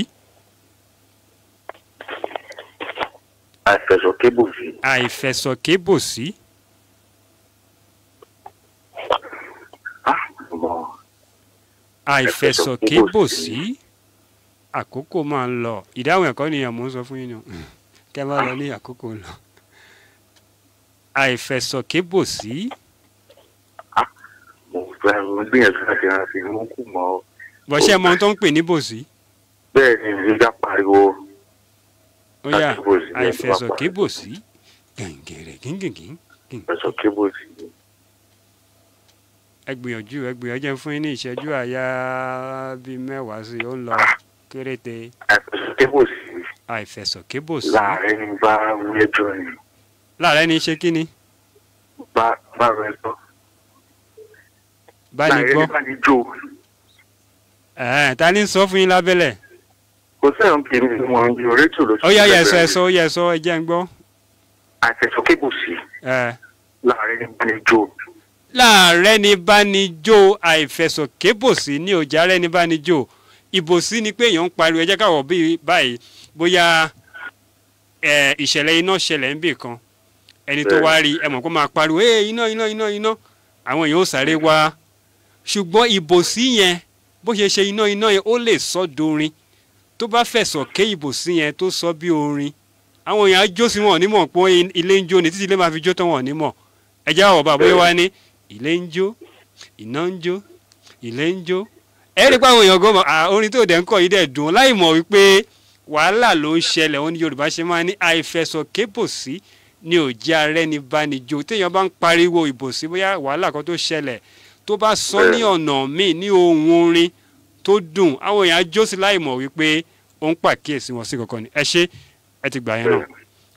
àìfẹsọ̀kébòsí. àìfẹsọ̀kébòsí. àìfẹsọ̀kébòsí àkókò máa ń lọ ìdáhùn ẹ̀kọ́ nìyẹn mò ń sọ fún yín ni kẹ́ máa lọ ní àkókò lọ. àìfẹsọ̀kébòsí. mo fẹ́ gbìyànjú láti rántí mú kù mọ́. bọ́sẹ̀ mọ tó ń pè ní bòsí. bẹ́ẹ̀ ni ìjà pariwo. ó yá àìfẹsọ̀kébòsí gẹ̀ǹgẹ̀rẹ̀ gíngìngín. àìfẹsọ̀kébòsí. ẹ gbìyànjú fún yín ní ìṣẹ́jú àyà bíi 10 sí i ó ń lọ kéréte. àìfẹsọ̀kébòsí. àìfẹsọ̀kébòsí. láàrẹ ni bá wíjọ ni. láàrẹ ni ṣe kí ni. bá rẹ lọ. bá ní gbọ́. bá ní jó. ta ni sọ fún yín lábẹ́lẹ̀. kò sẹ́yìn kì í mọ ibi orétò ló. ó yá ẹ̀sọ́ ẹ jẹ́ ń gbọ́. àìfẹsọ̀kébòsí. láàrẹ ni bá ní jó. láàrẹ ni bá ní jó àìfẹsọ̀kébòsí ní ọjà rẹ ni bá ní jó ìbòsí ni pé èèyàn ń pariwo ẹ jẹ́ káwọ̀ bíi báyìí bóyá ìṣẹ̀lẹ̀ iná ṣẹlẹ̀ ń bì kan ẹni tó wá rí ẹ mọ̀ kó máa pariwo iná àwọn èèyàn ó sáré wá ṣùgbọ́n ìbòsí yẹn bó ṣe ṣe iná yẹn ó lè sọ dorin tó bá fẹ̀sọ̀ ké ìbòsí yẹn tó sọ bí orin àwọn èèyàn á jó sí wọn onímọ̀ pé ilé ń jó ni títí ilé máa fi jó tán wọn onímọ̀ ẹ jẹ́ àwọ̀ bàbá yẹn wá ní ilé ń jó iná ń jó ilé ń jó ẹ rí i pé àwọn èèyàn gan orin tó dẹ̀ ń kọ́ yìí dẹ̀ dùn láì mọ̀ wípé wàhálà ló ń ṣẹlẹ̀ wọn ní Yorùbá ṣe máa ní àìfẹsọ̀kébòsí ní òjì arẹ́nibánijó téèyàn bá ń pariwo ìbòsí bóyá wàhálà kan tó ṣẹlẹ̀ tó bá sọ ní ọ̀nà míì ní ohun orin tó dùn àwọn èèyàn jó sí láì mọ̀ wípé ó ń pàkíyèsí wọn sí kankan ni ẹ ṣé ẹ ti gbà yẹn náà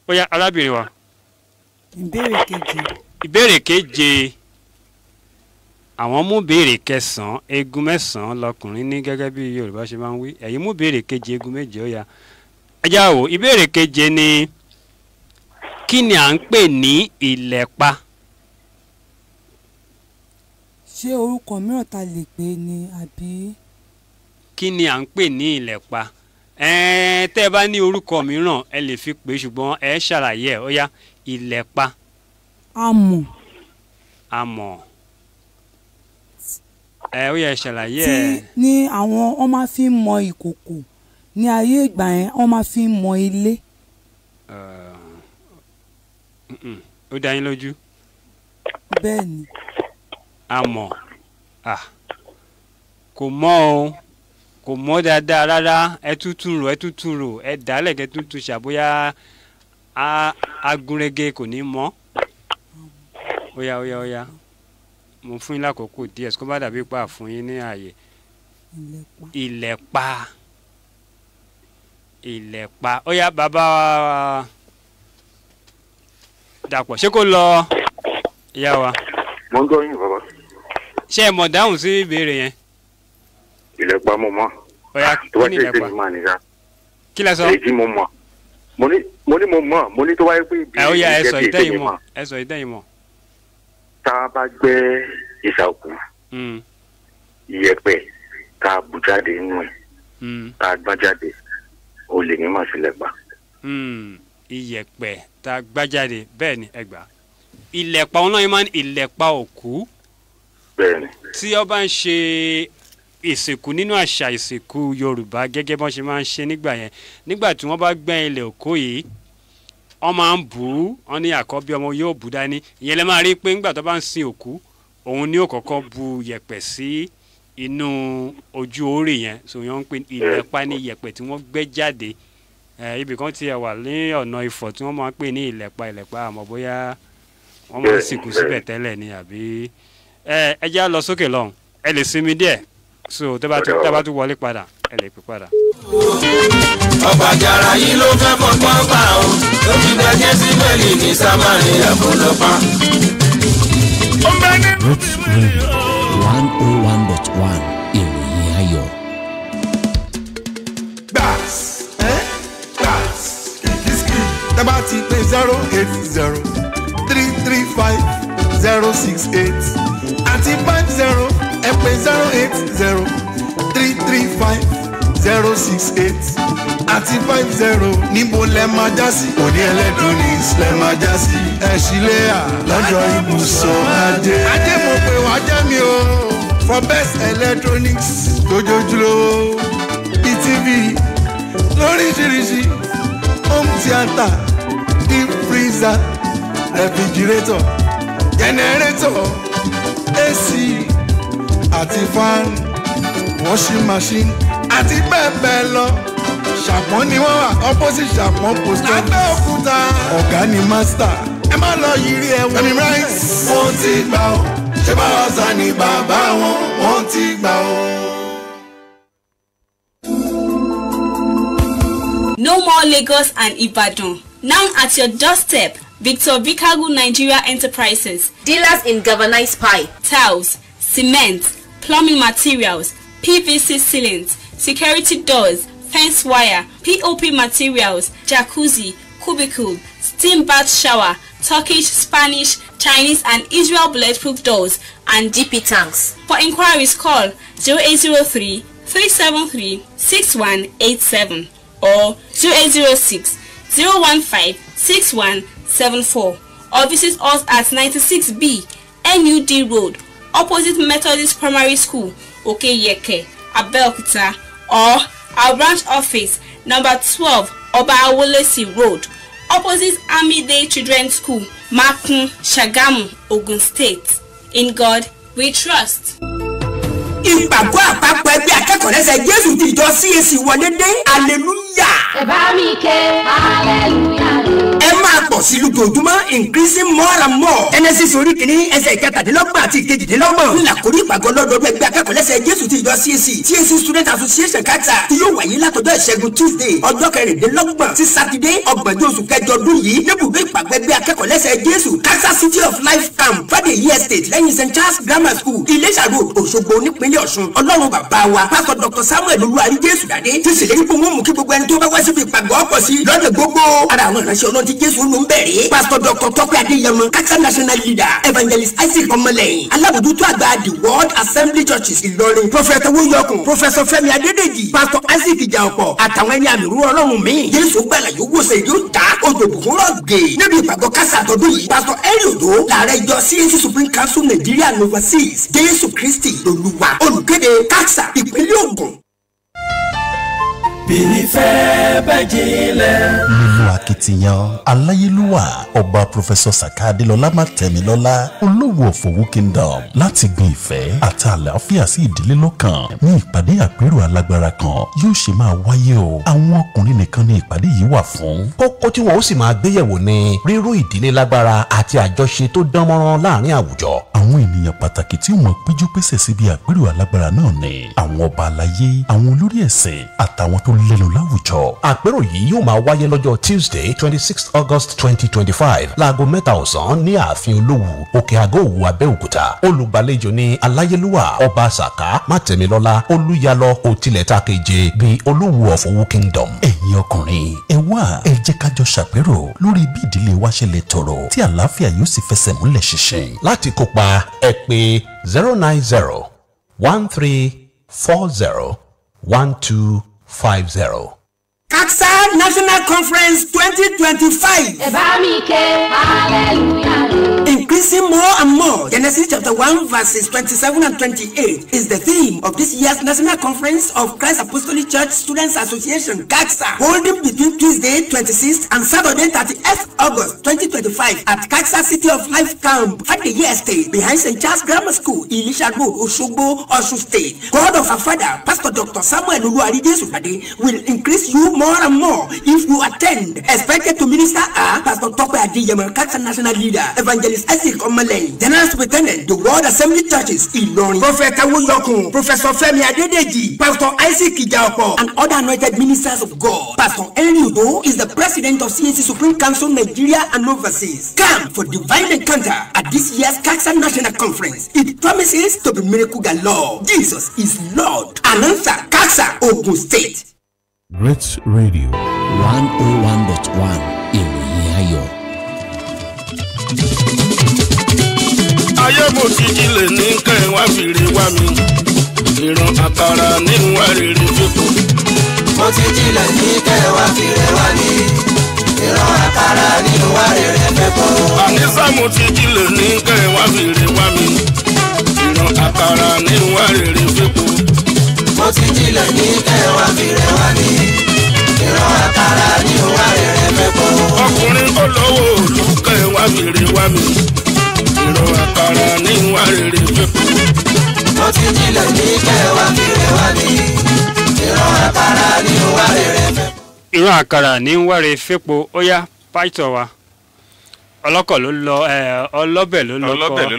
ó yá arábìnrin wa. ìbéèrè keje àwọn mú béèrè 9 egun 9 lọkùnrin ní gẹ́gẹ́ bí Yorùbá ṣe máa ń wí ẹ̀yin mú béèrè keje egun 7 ó yá ẹ já wò ìbéèrè keje ni kí ni à ń pè ní ìlẹ̀pa. ṣé orúkọ mìíràn ta lè pè ní àbí. kí ni à ń pè ní ìlẹ̀pa tẹ́ ẹ bá ní orúkọ mìíràn ẹ lè fi pè ṣùgbọ́n ẹ ṣàlàyé ẹ ó yá ìlẹ̀pa. amọ̀. ó yẹ ṣàlàyé ẹ. tí ní àwọn wọn máa fi ń mọ ìkòkò ní ayé ìgbà yẹn wọn máa fi ń mọ ilé. ó dá yín lójú. bẹ́ẹ̀ ni. amọ̀ kò mọ́ o kò mọ́ dáadáa rárá ẹ tútù rò ẹ dálẹ̀ kẹ́ tútù ṣàbóyá agúnrégé kò ní mọ́. ó yá mo fún yín lákòókò díẹ̀ kó bá dàbí pa fún yín ní ààyè. ìlẹ̀pa ó yá bàbá wa Dàpọ̀ ṣé kò lọ ìyá wa. mo ń gbọ́ yín bàbá. ṣé ẹ mọ̀ dáhùn sí ìbéèrè yẹn. ìlẹ̀pa mo mọ̀. ó yá kí ni ìlẹ̀pa. kí lẹ sọ. èyí tí mo mọ̀ mo ní mo mọ̀ mo ní tó wáyé pé. ó yá ẹ sọ ìtẹ́yìn mọ̀. tá a bá gbẹ́ ìsàkù iyẹ̀pẹ̀ tá a bù jáde nínú ẹ̀ tá a gbá jáde ó lè ní màá sílẹ̀ pa. iyẹ̀pẹ̀ tá a gbá jáde bẹ́ẹ̀ ni ẹ gbà ìlẹ̀pa ọ̀nà yìí máa ń ìlẹ̀pa òkú. bẹ́ẹ̀ ni. tí ó bá ń ṣe ìsìnkú nínú àṣà ìsìnkú Yorùbá gẹ́gẹ́ bọ́n ṣe máa ń ṣe nígbà yẹn nígbà tí wọ́n bá gbẹ́ ilẹ̀ òkú yìí wọ́n máa ń bù ú wọ́n ní àkọ́bí ọmọ yóò bù dání ìyẹn lè máa rí pé nígbà tó bá ń sin òkú òun ni ó kọ́kọ́ bu yẹ̀pẹ̀ sí inú ojú orí yẹn so yẹn ń pè ìlẹ̀pa ní iyẹ̀pẹ̀ tí wọ́n gbẹ́ jáde ibì kan tí ẹ wà ní ọ̀nà Ifọ̀ tí wọ́n máa ń pè ní ìlẹ̀pa àmọ́ bóyá wọ́n máa ń sìnkú síbẹ̀ tẹ́lẹ̀ ni àbí ẹ já lọ sókè lọ́hùn ẹ lè sinmi díẹ̀ so tẹ́ bá tún wọlé padà ẹ lè pè padà. ọ̀bàjàrà yìí ló fẹ́ fọgbọ́n gbà ó ló fi gbẹ́jẹ́ sí bẹ́ẹ̀lì ní Samaria kó lọ pa. Roots Radio 101.1 ìròyìn ayọ̀. gbàs kìkìsì tẹ́bà ti pé 080-335-068 àti 50 ẹ pé 080-335-068 àti 50 níbo lẹ máa já sí òní electronics lẹ máa já sí ẹ̀ṣílẹ̀ lọ́jọ́ ibùsọ̀ ajé mo pé wá jẹ́ mi o for best electronics lójoojúlówó tv lóríṣiríṣi home theatre deep freezer refrigerator generator ac àti fan washing machine àti bẹ́ẹ̀ bẹ́ẹ̀ lọ ṣàpọ́n ni wọ́n wà opposite ṣàpọ́n post office lábẹ́òkúta ọ̀gá ni master ẹ má lọ yiri ẹ̀wọ̀n ẹ̀mí rice wọ́n ti gbà ó ṣé báwa sá ni bàbá wọn wọ́n ti gbà ó. No more Lagos and Ibadan. Now at your doorstep, Victor Vikagu Nigeria Enterprises. Dealers in galvanized pipe, tiles, cement, plumbing materials, PVC ceilings, security doors, fence wire, POP materials, jacuzzi, cubicle, steam bath shower, Turkish, Spanish, Chinese and Israel bulletproof doors, and DP tanks. For inquiries, call 0803 373 6187 or 0806 015 6174 or visit us at 96B NUD Road opposite Methodist Primary School, Okeyeke, Abeokuta, or our branch office number 12 Oba Awolesi Road opposite Army Day Children's School, Makun, Shagamu, Ogun State. In God we trust. Ìpàgọ́ àpapọ̀ ẹgbẹ́ akẹ́kọ̀ọ́ lẹ́sẹ̀ Jésù ti ìjọ CAC wọlé dé hallelujah. Ẹ bá mi ké hallelujah. Ẹ máa pọ̀ sí lójoojúmọ́ increasing more and more. Genesis orí kìíní ẹsẹ̀ ìkẹtàdínlọ́gbọ̀n àti ìkejìdínlọ́gbọ̀n. Ńlá kórí ìpàgọ́ lọ́dọọdún ẹgbẹ́ akẹ́kọ̀ọ́ lẹ́sẹ̀ Jésù ti ìjọ CAC Student Association kata tí yóò wáyé látọjọ́ ìṣẹ́gun Tuesday ọjọ́ kẹrìndínlọ́gbọ̀n sí Saturday ọgbọ̀njọ́ oṣù kẹjọ ọdún yìí níbùdó ìpàgọ́ ẹgbẹ́ akẹ́kọ̀ọ́ lẹ́sẹ̀ Jésù Kasa City of Life Camp Fàdèyí Estate lẹ́yìn St. Charles Grammar School Iléṣà Road Òṣogbo nípínlẹ̀ Ọ̀ṣun. Ọlọ́run bàbá wa Pastor Dr. Samuel Olúwarí Jésù Dádé ti ṣèlérí pé wọ́n mú kí gbogbo ẹni tó bá wá síbi ìpàgọ́ ọ̀pọ̀ sí lọ́dọ̀ gbogbo ara àwọn ìránṣẹ́ Ọlọ́run tí Jésù ló ń bẹ̀rẹ̀. Pastor Dr. Tọ́pẹ́ Adéyẹmọ Kasa National Leader Evangelist Isaac Ọmọlẹ́yìn alábòjútó àgbà The World Assembly Churches Ìlọrin Prophet Owóyọkùn Professor Fẹ́mi Adédèjì Pastor Isaac Ìjàọ̀pọ̀ àtàwọn ẹni àmì ìrú Ọlọ́run míì. Jésù gbàlà yóò wòsàn yóò dá odò bùkún rọ̀gè níbi ìpàgọ́ Kasa àtọ́dún yìí. Pastor Henry Odo làárẹ̀ ìjọ CAC Supreme Council Nigeria and Overseas Jésù Kristi lolúwa olùkéde Kasa ìpínlẹ̀ Ògùn. Bìnní fẹ́ bẹ́ jinlẹ̀. Nínú akitiyan aláyélúwà ọba Professor Saka Adélọlá Mátẹ̀mílọ́lá olówó Òfòwú Kingdom láti gbin ìfẹ́ àti àlàáfíà sí ìdílé lọ́kàn ní ìpàdé àpérò alágbára kan yóò ṣe máa wáyé o. Àwọn ọkùnrin nìkan ni ìpàdé yìí wà fún. Kókó tí wọn ó sì máa gbéyẹ̀wò ni ríró ìdílé lágbára àti àjọṣe tó dán mọ́rán láàrin àwùjọ. Àwọn ènìyàn pàtàkì tí wọ́n péjú pésẹ̀ síbi àpérò alágbára náà ni àwọn ọba aláyé, àwọn olórí ẹ̀sìn àtàwọn tó lẹ́nu láwùjọ. Àpérò yìí yóò máa wáyé lọ́jọ́ Tuesday 26th August 2025 láago 3 ọ̀sán ní ààfin Olówú Òkè Àgọ́ Òwu Abẹ́òkúta. Olùgbàlejò ni aláyélúwà ọba Saka Mátẹ̀mílọ́lá Olúyalọ Òtílẹ̀ta keje bíi Olówú Òfòwú Kingdom. Ẹ̀yin ọkùnrin ẹ wá ẹ jẹ́ ká jọ ṣàpérò lórí bí ìdílé wa ṣe lè tòrò tí àlàáfíà yóò sì fẹsẹ̀ múlẹ̀ ṣinṣin. Láti kópa ẹ pè 090 1340 1250. Kasa National Conference 2025. Ẹ bá mi ké hallelujah. increasing more and more. Genesis chapter 1 verses 27 and 28 is the theme of this year's National Conference of Christ Apostolic Church Students Association, CACSA, holding between Tuesday 26th and Saturday 30th August 2025 at CACSA City of Life Camp, Fadeye Estate, behind St. Charles Grammar School, Ilisha Road, Osogbo, Osun State. God of our Father, Pastor Dr. Samuel Oluwaride Supade, will increase you more and more if you attend. Expected to minister are Pastor Tope Adiyemo, CACSA National Leader, Evangelist Isaac Omalen, General Superintendent, the World Assembly Churches, Ilorin, Prophet Awoyokun, Professor Femi Adedeji, Pastor Isaac Ijaopo, and other anointed ministers of God. Pastor Henry Udo is the President of CAC Supreme Council Nigeria and overseas. Come for divine encounter at this year's CACSA National Conference. It promises to be miracle galore. Jesus is Lord. Announcer CACSA Ogun State. Great Radio 101.1 ìròyìn ayọ̀. ayé mo ti jílẹ̀ ní kẹwàá fìrè wá mi ìran àkàrà nínú àrèrè fipò. mo ti jílẹ̀ ní kẹwàá fìrè wá mi ìran àkàrà nínú àrèrè fipò. àníṣà mo ti jílẹ̀ ní kẹwàá fìrè wá mi ìran àkàrà nínú àrèrè fipò. mo ti jílẹ̀ ní kẹwàá fìrè wá mi ìran àkàrà nínú àrèrè fipò. ọkùnrin olówó ló kẹwàá fìrè wá mi ìran àkàrà nínú àrèrè fipò. mo ti jílẹ̀ ní kẹwàá fìrè wá mi ìran àkàrà nínú àrèrè fipò. ìran àkàrà ní wàrẹ̀ fẹ́po ó yá pàìtọ̀ wa ọlọ́kọ̀ ló lọ ọlọ́bẹ̀ ló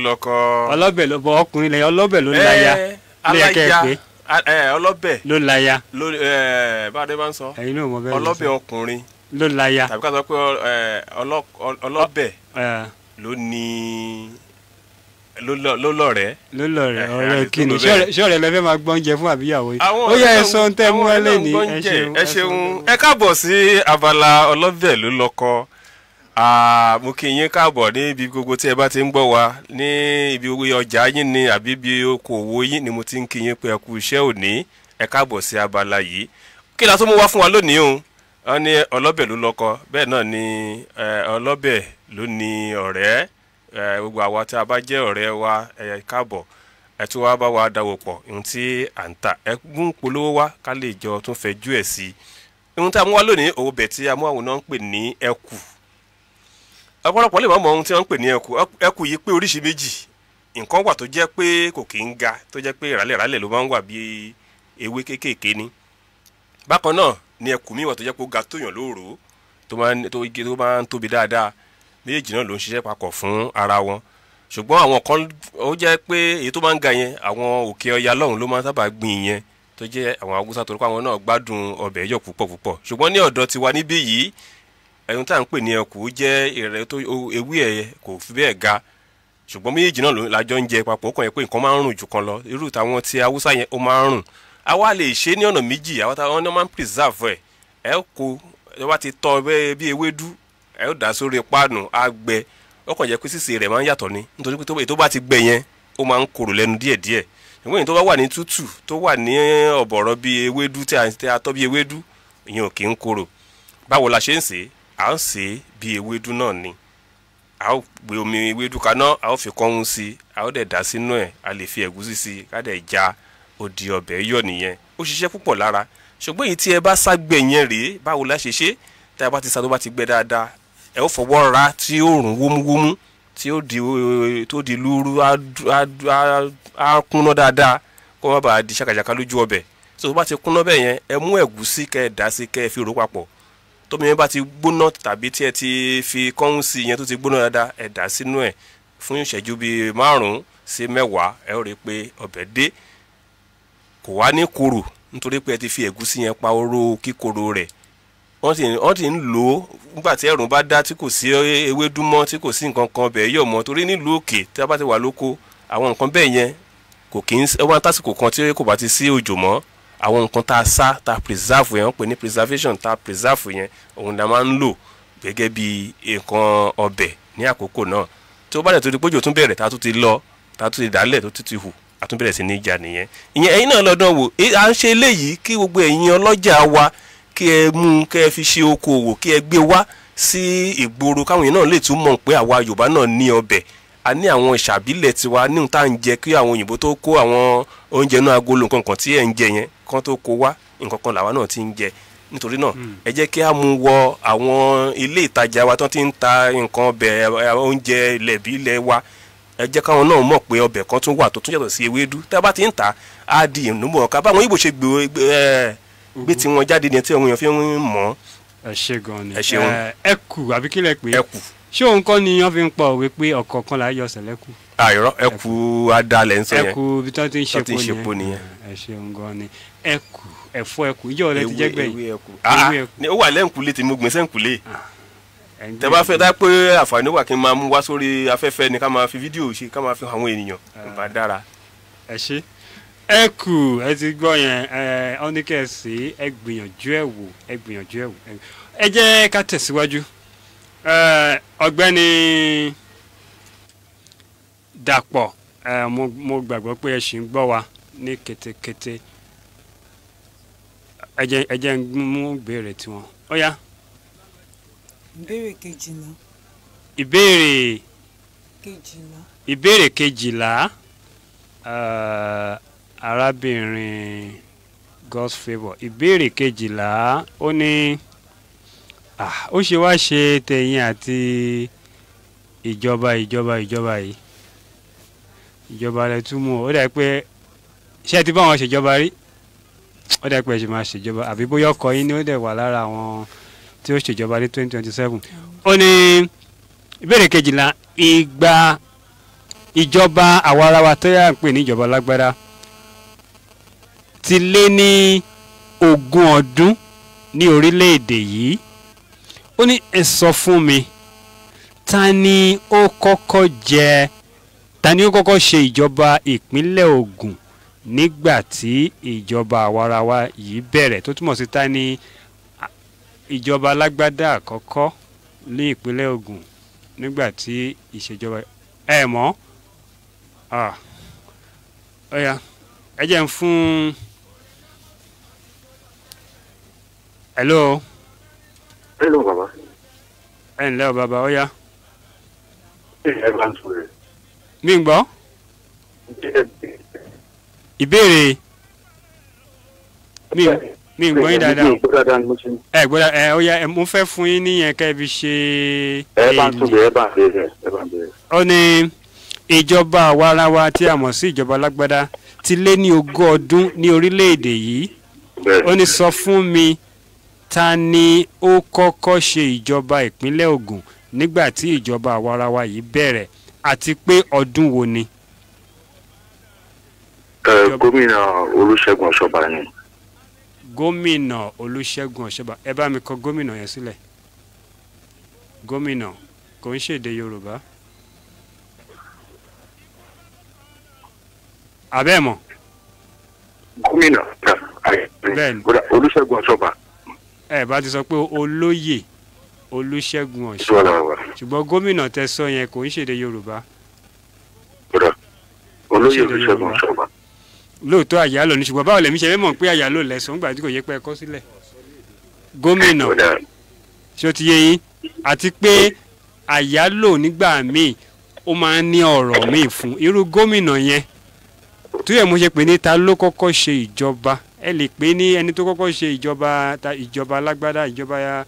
lọ́kọ ọlọ́bẹ̀ ló bọ ọkùnrin lẹ́yìn ọlọ́bẹ̀ ló láya aláya ọlọ́bẹ̀ ló láya báde máa ń sọ ẹ̀yin náà mọ̀ bẹ́ẹ̀ ọlọ́bẹ̀ ọkùnrin ló láya tàbí ká sọ pé ọlọ́bẹ̀ ló ní ló lọ́rẹ̀ẹ́ ọ̀rẹ́ kìíní ṣọ́ọ̀rẹ́ lẹ́fẹ́ máa gbọ́njẹ fún àbíyàwó yìí ó yẹ ẹ̀sọ́ ń tẹ́ mú ẹlẹ́ni ẹ ṣeun ẹ káàbọ̀ sí abala ọlọ́bẹ̀ ló lọ́kọ mo kí yín káàbọ̀ ní ibi gbogbo tí ẹ bá ti ń gbọ́ wa ní ibi ọjà yín ni àbí ibi okòwò yín ni mo ti ń kí yín pé ẹ kú iṣẹ́ òní ẹ káàbọ̀ sí abala yìí kí la tó mú wá fún wa lónìí o wọ́n ní ọlọ́bẹ̀ ló lọ́kọ bẹ́ẹ̀ náà ni ọlọ́bẹ̀ ló ní ọ̀rẹ́ gbogbo àwa tí a bá jẹ́ ọ̀rẹ́ wa ẹ káàbọ̀ ẹ tún wá bá wa dáwọ́ pọ̀ ohun tí à ń tà ẹ gún polówó wá ká lè jọ tún fẹ́ jú ẹ̀ sí ohun tí a mú wá lónìí òwò bẹ̀ tí a mú àwọn náà ń pè ní ẹkù ọ̀pọ̀lọpọ̀ lè má mọ ohun tí wọ́n ń pè ní ẹkù yìí pé oríṣi méjì nǹkan wà tó jẹ́ pé kò kì í ga tó jẹ́ pé ìràlẹ̀ ló máa ń wà bí ewé kéékèèké ni bákan náà ni ẹkù míì wà tó jẹ́ pé ó ga tóyàn lóòrò tó máa ń tóbi dáadáa méjì náà ló ń ṣiṣẹ́ papọ̀ fún ara wọn ṣùgbọ́n àwọn kan ó jẹ́ pé èyí tó máa ń ga yẹn àwọn òkè ọya lọ́hùn ló máa ń sábà gbìn yẹn tó jẹ́ àwọn Haúsá torí pé àwọn náà gbádùn ọbẹ̀ yọ̀ púpọ̀ ṣùgbọ́n ní ọ̀dọ̀ tiwa níbí yìí ẹ̀yún tá à ń pè ní ẹkù jẹ́ ìrẹ̀ tó ewé ẹ̀ kò fi bẹ́ẹ̀ ga ṣùgbọ́n méjì náà lájọ ń jẹ papọ̀ ó kàn yẹ pé nǹkan máa ń rùn jù kan lọ irú táwọn ti Haúsá yẹn ó máa ń rùn àwa lè ṣe ní ọ̀nà méjì àwọn táwọn náà máa ń preserve ẹ̀ kó ẹ wá ti tọ́ bí ewédú ẹ ó dà sórí páànù á gbẹ ó kàn jẹ́ pé sísè rẹ̀ máa ń yàtọ̀ ni nítorí pé èyí tó bá ti gbẹ yẹn ó máa ń korò lẹ́nu díẹ̀díẹ̀ ìwé yìí tó bá wà ní tútù tó wà ní ọ̀bọ̀rọ̀ bí ewédú tí a tọ́ bí ewédú ìyẹn ò kì í korò báwo la ṣe ń sè é à ń sè é bí ewédú náà ni a ó gbé omi ewédú kaná a ó fi kọ́hún sí i a ó dẹ̀ dà sínú ẹ̀ a lè fi ẹ̀gúsí sí i ká dẹ̀ já ó di ọbẹ̀ yọ̀ nìyẹn ó ṣiṣẹ́ púpọ̀ lára ṣùgbọ́n èyí tí ẹ bá ságbẹ̀ yẹn rèé báwo la ṣe ṣe tá a bá ti sá tó bá ti gbẹ dáadáa ẹ ó fọwọ́ ra tí ó rùn wómúwómú tí ó di lúrú á kúnná dáadáa kó má bàa di ṣàkàṣàkà lójú ọbẹ̀ tó bá ti kúnná bẹ́ẹ̀ yẹn ẹ mú ẹ̀gúsí kẹ́ ẹ dà sí kẹ́ ẹ fi rò papọ̀ tómi yẹn bá ti gbóná tàbí tí ẹ ti fi kọ́hún sí yẹn tó ti gbóná dáadáa ẹ dà sínú ẹ̀ fún ìṣẹ́jú bíi 5 sí 10 ẹ ó rí i pé ọbẹ̀ dé kò wá ní korò nítorí pé ẹ ti fi ẹ̀gúsí yẹn pa oró kíkorò rẹ̀ wọ́n ti ń lò ó nígbà tí ẹ̀rùn bá dá tí kò sí ewédú mọ́ tí kò sí nǹkan kan bẹ́ẹ̀ yọ̀ mọ́ torí nílùú òkè tí a bá ti wà lóko àwọn nǹkan bẹ́ẹ̀ yẹn kò kí ń wọ́n tásìkò kan tí kò bá ti sí òjò mọ́ àwọn nǹkan tá a sá tá a preserve yẹn wọ́n pè ní preservation tá a preserve yẹn òun la máa ń lò gẹ́gẹ́ bí nǹkan ọbẹ̀ ní àkókò náà tí ó bá dẹ̀ tó di pójò tún bẹ̀rẹ̀ tá a tún ti lọ tá a tún ti dálẹ̀ tó tún ti hù a tún bẹ̀rẹ̀ sí ní ìjà nìyẹn ìyẹn ẹ̀yin náà lọ́dún wò à ń ṣe eléyìí kí gbogbo ẹ̀yin ọlọ́jà wa kí ẹ mú kí ẹ fi ṣe okòwò kí ẹ gbé wá sí ìgboro káwọn èèyàn náà lè tún mọ̀ pé àwa Yorùbá náà ní ọbẹ̀ a ní àwọn ìṣàbílẹ̀ tiwa níhun tá à ń jẹ kí àwọn òyìnbó tó kó àwọn oúnjẹ náà agolo nǹkan kan tí ẹ̀ ń jẹ yẹn kán tó kó wá nǹkan kan làwa náà ti ń jẹ nítorí náà ẹ jẹ́ kí a mú wọ àwọn ilé ìtajà wa tó ti ń ta nǹkan ọbẹ̀ oúnjẹ ilẹ̀ bí ilẹ̀ wa ẹ jẹ́ káwọn náà mọ̀ pé ọbẹ̀ kan tún wà tó tún yàtọ̀ sí ewédú tá a bá ti ń tà á di ìnúmọ̀ ká báwọn Ìgbò ṣe gbé tiwọn jáde ní tí àwọn èèyàn fi ń mọ̀. ẹ ṣe gan ni ẹ ṣeun. ẹkù àbí kílẹ̀ pé ẹkù ṣé òun kọ́ ni wọ́n fi ń pa òwe pé ọ̀kọ̀ọ̀kan là á yọ sẹ̀lẹ́kù. àìrọ ẹkù adalẹ̀ ń sọ yẹn ẹkù bí tó ti ń ṣepo nìyẹn. ẹ ṣeun gan ni ẹkù ẹ̀fọ́ ẹkù ìjọ ọ̀lẹ́ ti jẹ́ gbẹ̀yìn. ewé ẹkù ó wà lẹ́ǹkulé tí mo gbìn sẹ́ǹkulé tẹ bá fẹ́ dá pé àǹfààní wà kí n máa mú wá sórí afẹ́fẹ́ ni ká máa fi fídíò ṣe ká máa fi àwọn ènìyàn bá dára. ẹ ṣe ẹkù ẹ ti gbọ́ yẹn ọ́nìkẹ́sì ẹ gbìyànjú ẹ wò ẹ gbìyànjú ẹ wò ẹ jẹ́ ká tẹ̀síwájú ọ̀gbẹ́ni Dàpọ̀ mo gbàgbọ́ pé ẹ ṣì ń gbọ́ wa ní kétékété ẹ jẹ́ ń mú ìbéèrè tiwọn ó yá. ìbéèrè kejìlá. ìbéèrè kejìlá arábìnrin God's favour ìbéèrè kejìlá ó ní ó ṣe wá ṣe tẹ̀yìn àti ìjọba yìí ìjọba rẹ̀ túmọ̀ ó dà pé ṣé ẹ ti bá wọn ṣèjọba rí ó dà pé ẹ ṣe máa ṣèjọba àbí bóyá ọkọ yín ni ó dẹ̀ wà lára àwọn tí ó ṣèjọba ní 2027 ó ní ìbéèrè kejìlá ìgbà ìjọba àwarawa tó yà ń pè ní ìjọba lágbára ti lé ní 20 ọdún ní orílẹ̀-èdè yìí ó ní ẹ sọ fún mi ta ni ó kọ́kọ́ ṣe ìjọba ìpínlẹ̀ Ògùn nígbà tí ìjọba àwarawa yìí bẹ̀rẹ̀ tó túmọ̀ sí ta ni ìjọba alágbádá àkọ́kọ́ ní ìpínlẹ̀ Ògùn nígbà tí ìṣèjọba ẹ mọ̀ ọ̀ya ẹ jẹ́ ń fún hello baba. ẹ ǹlẹ́ o bàbá ọ̀ya. ẹ bá ń sọ̀rọ̀. mi ń gbọ́. ìbéèrè mi ń gbọ́ yín dáadáa ẹ gbọ́dọ̀ ẹ ọ̀ya mo fẹ́ fún yín níyẹn kẹ́ ẹ fi ṣe. ẹ bá ń sọ̀rọ̀ ẹ bá ń bẹ̀rẹ̀. ó ní ìjọba àwarawa tí a mọ̀ sí ìjọba alágbádá ti lé ní 20 ọdún ní orílẹ̀-èdè yìí ó ní sọ fún mi ta ni ó kọ́kọ́ ṣe ìjọba ìpínlẹ̀ Ògùn nígbà tí ìjọba àwarawa yìí bẹ̀rẹ̀ àti pé ọdún wo ni. gómìnà Olúṣẹ́gun Ọ̀ṣọ́bà ni. gómìnà Olúṣẹ́gun Ọ̀ṣọ́bà ẹ bá mi kọ gómìnà yẹn sílẹ̀ gómìnà kò ń ṣèdè Yorùbá. abẹ́ mọ̀. gómìnà Olúṣẹ́gun Ọ̀ṣọ́bà. ẹ bá ti sọ pé olóyè Olúṣẹ́gun Ọ̀ṣọ́bà ṣùgbọ́n gómìnà tẹ sọ yẹn kò ń ṣèdè Yorùbá. olóyè Olúṣẹ́gun Ọ̀ṣọ́bà. lóòótọ́ àyálò ni ṣùgbọ́n báwo lèmi ṣe fẹ́ mọ̀ pé àyálò lẹ̀sán gbà tí kò yẹ pé ẹ kọ́ sílẹ̀. gómìnà ṣé ó ti yé yín àti pé àyálò nígbà míì ó máa ń ní ọ̀rọ̀ míì fún irú gómìnà yẹn tó yẹ mo ṣe pé ní ta ló kọ́kọ́ ṣe ìjọba ẹ lè pè ní ẹni tó kọ́kọ́ ṣe ìjọba alágbádá ìjọba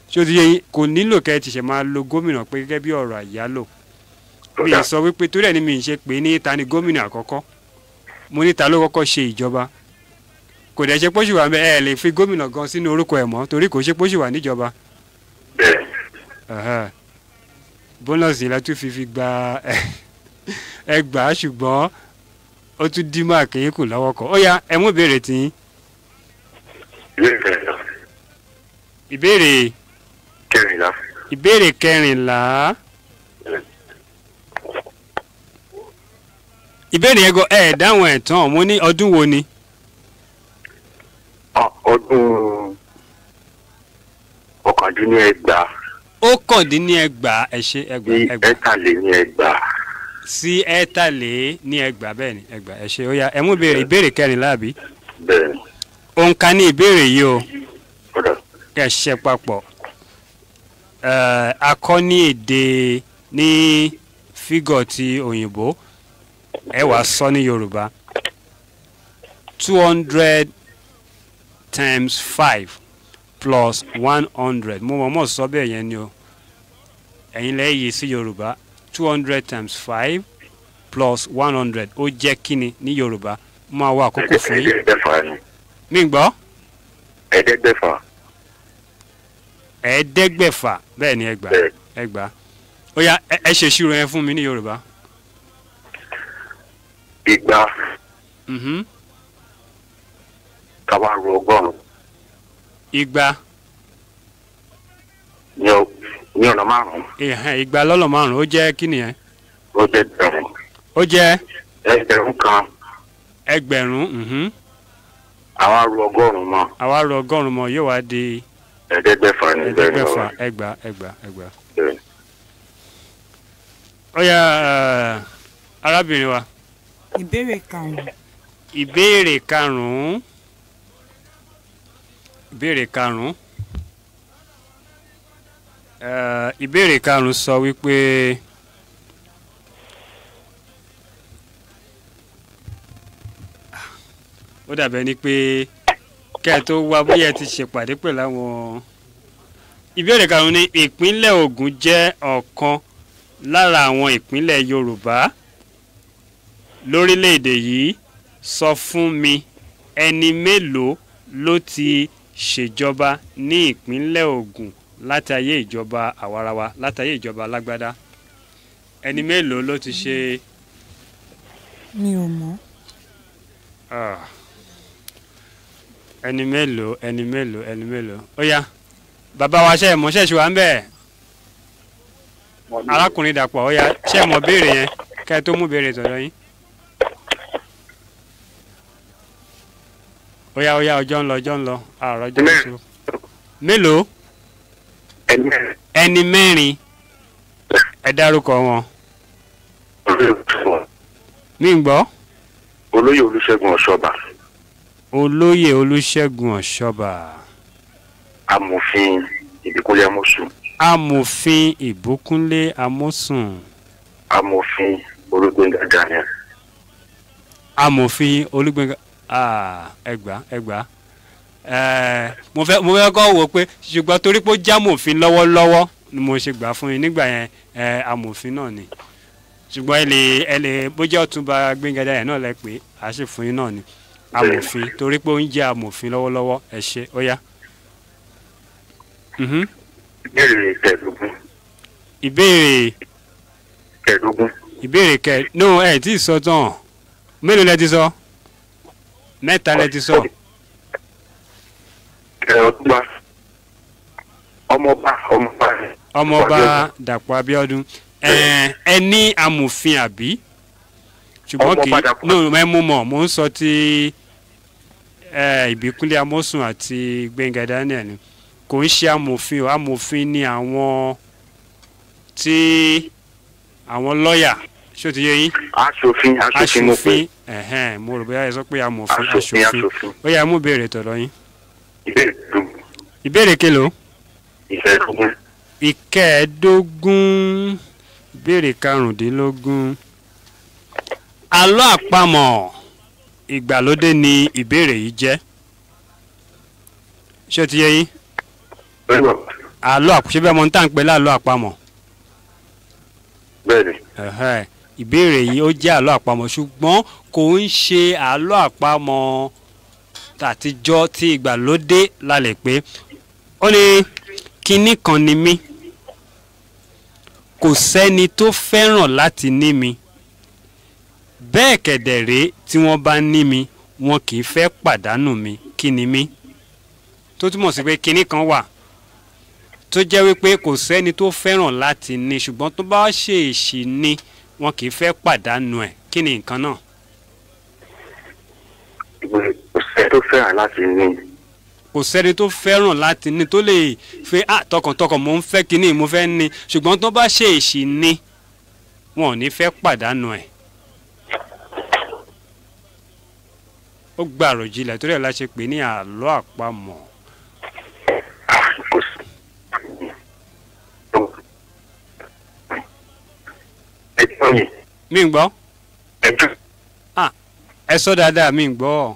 ṣé ó ti yẹ yín kò nílò kẹ́ ẹ ti ṣe máa lo gómìnà pé gẹ́gẹ́ bí ọ̀rọ̀ àyálò mi sọ wípé torí ẹ̀ ni mi ṣe pé ní ta ni gómìnà àkọ́kọ́ mo ní ta ló kọ́kọ́ ṣe ìjọba kò dẹ̀ ṣe pósì wà ẹ lè fi gómìnà gan sínú orúkọ ẹ̀ mọ́ torí kò ṣe pósì wà níjọba bónọ́ọ̀sì la tún fi gba ẹgbàá ṣùgbọ́n ó tún dí máàkì yín kù lọ́wọ́ kan ó yá ẹ mú ìbéèrè tí yín. ìbéèrè kẹrìnlá. ìbéèrè kẹrìnlá. ìbéèrè yẹn gan ẹ dáhùn ẹ̀ tán mo ní ọdún wo ni. ọdún ọ̀kàndínlẹ́gbàá. ọ̀kàndínlẹ́gbàá ẹ ṣe ẹgbàá. ẹ̀ẹ́tàléníẹgbàá. sí ẹ̀ẹ́tàléníẹgbàá bẹ́ẹ̀ ni ẹgbàá ẹ ṣe ó yá ẹ mú ìbéèrè kẹrìnlá àbí. bẹ́ẹ̀. òǹkà ní ìbéèrè yìí o ẹ ṣe papọ̀ akọ́ní èdè ní fígọ̀ ti òyìnbó ẹ wá sọ ní yorùbá 200 times 5 plus 100 mo mọ̀ sọ bẹ́ẹ̀ yẹn ni o ẹ̀yin lẹ́ yìí sí yorùbá 200 times 5 plus 100 ó jẹ́ kíni ní yorùbá máa wá àkókò fún yín. mi gbọ́. ẹ̀ẹ́dẹ́gbẹ̀fà bẹ́ẹ̀ ni ẹgbàá ó yá ẹ ṣe ìṣirò yẹn fún mi ní yorùbá. igba. káwá ro ọgọ́rùn-ún. igba. ní ọ̀nà márùn-ún. igba lọ́nà márùn-ún ó jẹ́ kí nìyẹn. ó jẹ́ ẹgbẹ̀rún. ó jẹ́. ẹgbẹ̀rún kan. ẹgbẹ̀rún. àwa ro ọgọ́rùn-ún mọ́. àwa ro ọgọ́rùn-ún mọ́ yóò wá di. ẹ̀ẹ́dẹ́gbẹ̀fà ni bẹ́ẹ̀ ni ẹ̀ẹ́dẹ́gbẹ̀fà ẹgbàá. ó yá arábìnrin wa. ìbéèrè karùn-ún. ìbéèrè karùn-ún. ìbéèrè karùn-ún. ìbéèrè karùn-ún sọ wípé ó dàbẹ̀ ni pé kẹ́ ẹ tó wá bóyá ẹ ti ṣèpàdé pẹ̀lú àwọn. ìbéèrè karùn-ún ni ìpínlẹ̀ Ògùn jẹ́ ọ̀kan lára àwọn ìpínlẹ̀ Yorùbá lórílẹ̀‐èdè yìí sọ fún mi ẹni mélòó ló ti ṣèjọba ní ìpínlẹ̀ Ògùn láti ayé ìjọba àwarawa láti ayé ìjọba alágbádá ẹni mélòó ló ti ṣe. mi ò mọ̀. ẹni mélòó ó yá bàbá wa ṣe mọ̀ ṣẹ̀ṣù wa ń bẹ̀ arákùnrin Dàpọ̀ ó yá ṣe mọ̀ béèrè yẹn kẹ́ ẹ tó mú béèrè tọ̀dọ̀ yín. ó yá ọjọ́ ń lọ àárọ̀ ọjọ́ ń sọ. mélòó. ẹni mẹ́rin ẹ dárúkọ wọn. mi ń gbọ́. olóyè Olúṣẹ́gun Ọ̀ṣọ́bà. olóyè Olúṣẹ́gun Ọ̀ṣọ́bà. amòfin Ìbíkúnlé Amósùn. amòfin Ìbíkúnlé Amósùn. amòfin Olúgbénga Daniel. amòfin Olúgbénga ẹgbàá mo fẹ́ kọ́ wò pé ṣùgbọ́n torí pé ó jámòfin lọ́wọ́lọ́wọ́ ni mo ṣe gbà fún yín nígbà yẹn amòfin náà ni ṣùgbọ́n ẹ lè bójá Ọ̀túnba Gbénga Daniel náà lẹ pé a sì fún yín náà ni amòfin torí pé ó ń jẹ́ amòfin lọ́wọ́lọ́wọ́ ẹ ṣe ó yá. ìbéèrè kẹẹ̀dógún. ìbéèrè kẹẹ̀dógún. no ẹ tí ì sọ tán mélòó lẹ ti sọ. mẹ́ta lẹ ti sọ. ọmọọba Dàpọ̀ Abíọ́dún ẹ ní amòfin àbí ṣùgbọ́n kì í no ẹ mú mọ̀ mo ń sọ ti Ìbíkúnlé Amósùn àti Gbénga Daniel ni kò ń ṣe amòfin o amòfin ni àwọn tí àwọn lọ́ọ̀yà ṣó ti yé yín. aṣòfin mo pè. mo rò bóyá ẹ sọ pé amòfin aṣòfin ó yá mú béèrè tọ̀dọ̀ yín. ìbéèrè kélòó. ìkẹẹ̀ẹ́dógún. ìbéèrè karùndínlógún. àlọ́ àpamọ̀ ìgbàlódé ni ìbéèrè yìí jẹ́ ṣó ti yé yín. àlọ́ àpamọ̀ ṣé bẹ́ẹ̀ mo ń tà ń pẹ́ láàlọ́ àpamọ̀. bẹ́ẹ̀ni. ìbéèrè yìí ó jẹ́ àlọ́ àpamọ̀ ṣùgbọ́n kò ń ṣe àlọ́ àpamọ̀ tàtijọ́ tí ìgbàlódé lálẹ́ pé ó ní kinní kan ni mí kò sẹ́ni tó fẹ́ràn láti ní mi bẹ́ẹ̀ kẹ̀dẹ̀rẹ́ tí wọ́n bá ní mi wọn kì í fẹ́ pàdánù mi kí ni mí tó túmọ̀ sí pé kinní kan wà tó jẹ́ wípé kò sẹ́ni tó fẹ́ràn láti ní ṣùgbọ́n tó bá ṣèèṣì ní wọn kì í fẹ́ pàdánù ẹ̀ kí ni nǹkan náà. kò sẹ́ni tó fẹ́ràn láti ní. kò sẹ́ni tó fẹ́ràn láti ní tó lè fẹ́ tọkàntọkàn mo ń fẹ́ kinní mo fẹ́ ní ṣùgbọ́n tó bá ṣèèṣì ní wọn ò ní fẹ́ pàdánù ẹ̀. ó gbàrò jinlẹ̀ torí ẹ̀ la ṣe pè ní àlọ́ àpamọ̀. gbọ́ mi. mi ń gbọ́. ẹjọ́. ẹ sọ dáadáa mi ń gbọ́.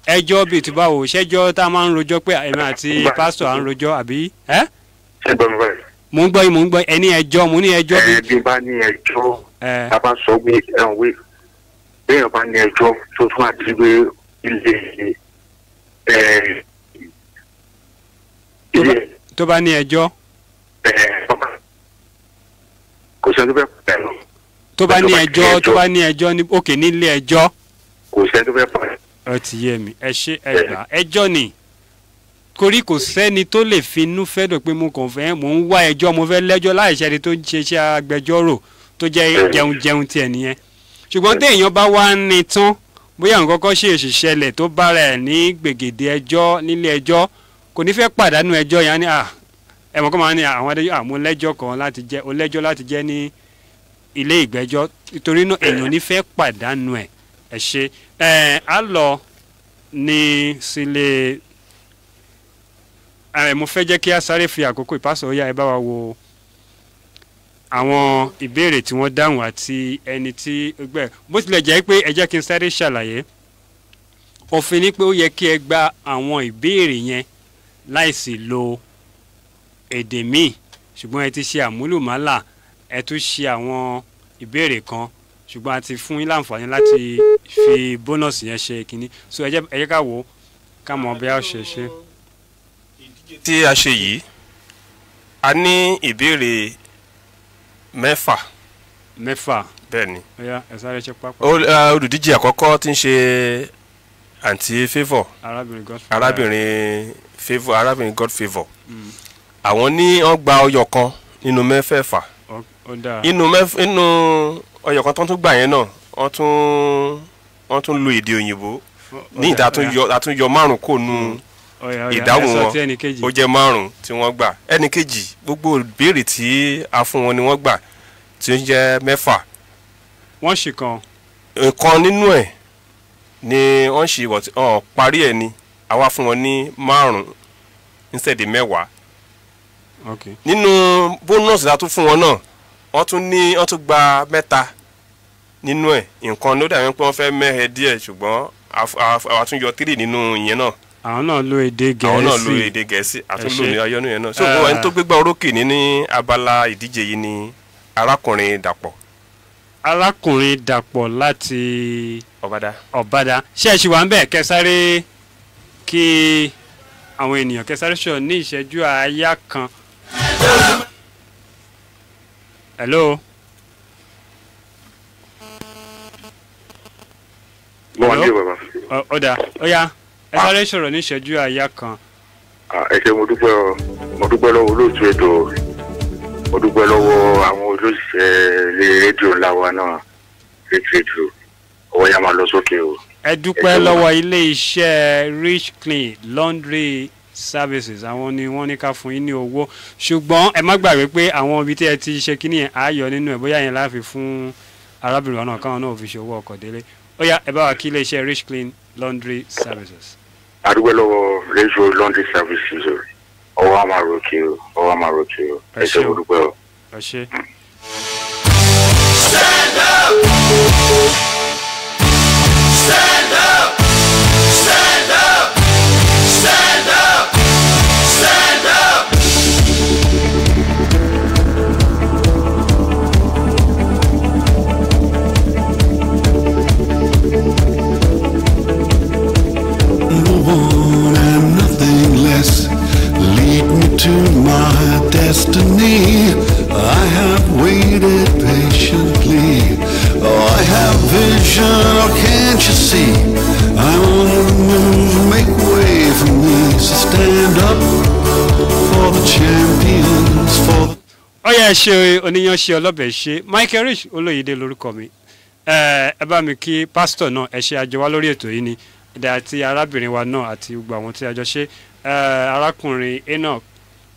ẹjọ́ bíi ti báwo ṣẹ́jọ́ tá a máa ń rojọ́ pé èmi àti pásítọ̀ à ń rojọ́ àbí. ṣé gbọ́ mi báyìí. mo ń gbọ́ ẹni ẹjọ́ mo ní ẹjọ́ bíi. bí bá ní ẹjọ́ a bá sọ pé béèyàn bá ní ẹjọ́ tó tún àti pé ilé tó bá ní ẹjọ́. kò sẹ́ni tó fẹ́ pẹ̀ lọ. tó bá ní ẹjọ́ ní òkè nílé ẹjọ́. kò sẹ́ni tó fẹ́ pẹ̀. ó ti yé mi ẹ ṣe ẹgbàá ẹjọ́ ni torí kò sẹ́ni tó lè finú fẹ́ dọ̀ pé mo kàn fẹ́ mò ń wá ẹjọ́ mo fẹ́ lẹ́jọ́ láìṣẹ́ ni tó ń ṣe iṣẹ́ agbẹjọ́rò tó jẹ́ jẹun tiẹ̀ nìyẹn ṣùgbọ́n téèyàn bá wá ní tán bóyá nǹkan kan ṣe ìṣẹ̀lẹ̀ tó bára ẹ̀ ní gbègede ẹjọ́ nílé ẹjọ́ kò ní fẹ́ pàdánù ẹjọ́ yẹn ní ẹ̀mọ́ kan máa ní àwọn adájọ́ àmú lẹ́jọ́ kan láti jẹ́ olẹ́jọ́ láti jẹ́ ní ilé ìgbẹ́jọ́ nítorí náà èèyàn ní fẹ́ pàdánù ẹ̀ ṣe á lọ ní sílé mo fẹ́ jẹ́ kí a sáré fi àkókò ìpásọ̀ ọ̀yà ẹ bá wa wo àwọn ìbéèrè tí wọ́n dáhùn àti ẹni tí ó gbẹ̀ bó tilẹ̀ jẹ́ pé ẹ jẹ́ kí n sáré ṣàlàyé òfin ni pé ó yẹ kí ẹ gba àwọn ìbéèrè yẹn láìsí lo èdè míì ṣùgbọ́n ẹ ti ṣe àmúlùmálà ẹ tún ṣe àwọn ìbéèrè kan ṣùgbọ́n a ti fún yín láǹfààní láti fi bónọ́ọ̀sì yẹn ṣe kínní so ẹ jẹ́ ká wò ó ká mọ bí a ṣe ṣe. tí a ṣe yìí a ní ìbéèrè mẹ́fà. bẹ́ẹ̀ ni. ẹ sáré ṣe pápá. olùdíje àkọ́kọ́ tí ń ṣe àǹtí favour arábìnrin god favour àwọn ní wọ́n gba ọyọ kan nínú mẹ́fẹ̀ẹ̀fà inú ọyọ kan tó tún gbà yẹn náà wọ́n tún lo èdè òyìnbó ní ìdá àtúnyọ márùn kò nu ìdáhùn wọn ó jẹ́ márùn tí wọ́n gbà ẹnì kejì gbogbo ìbéèrè tí a fún wọn ni wọ́n gbà tí ó jẹ́ mẹ́fà. wọ́n ṣì kan. nǹkan nínú ẹ̀ ni wọ́n ṣì parí ẹ̀ ni àwa fún wọn ní márùn instead mẹ́wàá. nínú bónọ́ọ̀sì la tún fún wọn náà wọ́n tún gba mẹ́ta nínú ẹ̀ nǹkan ló dàbí pé wọ́n fẹ́ mẹ́hẹ díẹ̀ ṣùgbọ́n àwa tún yọ 3 nínú ìyẹn náà. àwọn náà lo èdè gẹ̀ẹ́sì àtúnlò ní ayọ́nú yẹn náà. so ẹni tó gbégbá orókè ní abala ìdíje yìí ni arákùnrin Dàpọ̀. arákùnrin Dàpọ̀ láti Ọ̀bádá. ṣé ẹ ṣì wà ń bẹ̀ kẹsáré kí àwọn ènìyàn kẹsáré sọ ní ìṣẹ́jú àáyá kan. hello. ọ̀dà ọ̀yá ẹ sáré sọ̀rọ̀ ní ìṣẹ́jú àáyá kan. ẹ ṣe mo dúpẹ́ lọ́wọ́ olóòtú ètò mo dúpẹ́ lọ́wọ́ àwọn olóṣìṣẹ́ rédíò ńlá wa náà rédíò ọwọ́ yà máa lọ sókè o. ẹ dúpẹ́ lọ́wọ́ ilé iṣẹ́ Rich Clean Laundry Services àwọn ni wọ́n ní ká fún yín ní owó ṣùgbọ́n ẹ má gbàgbé pé àwọn ibi tí ẹ ti ṣe kíní yẹn ààyò nínú ẹ bóyá yẹn láfi fún arábìnrin wa náà káwọn náà fi ṣe owó ọkọ̀ délé ó yá ẹ bá wa kí ilé iṣẹ́ Rich Clean Laundry Services. a dúpẹ́ lọ́wọ́ Rich Laundry Services ọwọ́ àmàròkè o ẹ ṣe mo dúpẹ́ o. ẹ ṣe. Stand up! Stand up! Stand up! Stand up! Stand up! No one and nothing less lead me to my destiny. I have waited patiently. Oh, I have vision, oh, can't you see? I want to move, make way for me. So stand up for the champions, for the... ó yẹ ṣe oníyan ṣe ọlọ́bẹ̀ ṣe Michael Rich Olóyèdè lórúkọ mi ẹ bá mi kí pásítọ̀ náà ẹ ṣe àjọ wa lórí ètò yìí ni ìdá àti arábìnrin wa náà àti gbogbo àwọn tí a jọ ṣe arákùnrin Enoch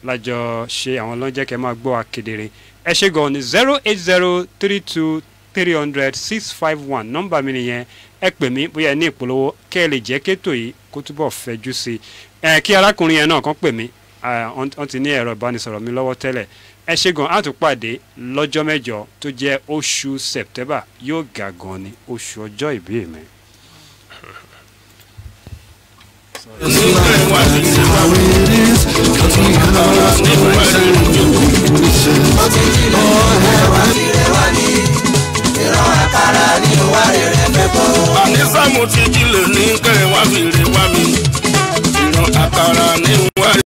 lájọ ṣe àwọn lọ́njẹ́ kẹ́ máa gbọ́ akedere ẹ ṣe gan ni 08032300651 nọ́mbà mi nìyẹn ẹ pè mí bóyá ní ìpolówó kẹ́ ẹ lè jẹ́ kétò yìí kó túbọ̀ fẹjú sí i kí arákùnrin yẹn náà kàn pè mí wọ́n ti ní ẹ̀rọ ìbánisọ̀rọ̀ mi lọ́wọ́ tẹ́lẹ̀ ẹ ṣe gan á tún pàdé lọ́jọ́ mẹ́jọ tó jẹ́ oṣù September yóò ga gan ni oṣù ọjọ́ ìbí mi. Ànísàmù ti jí lè ní kẹwàá fìrè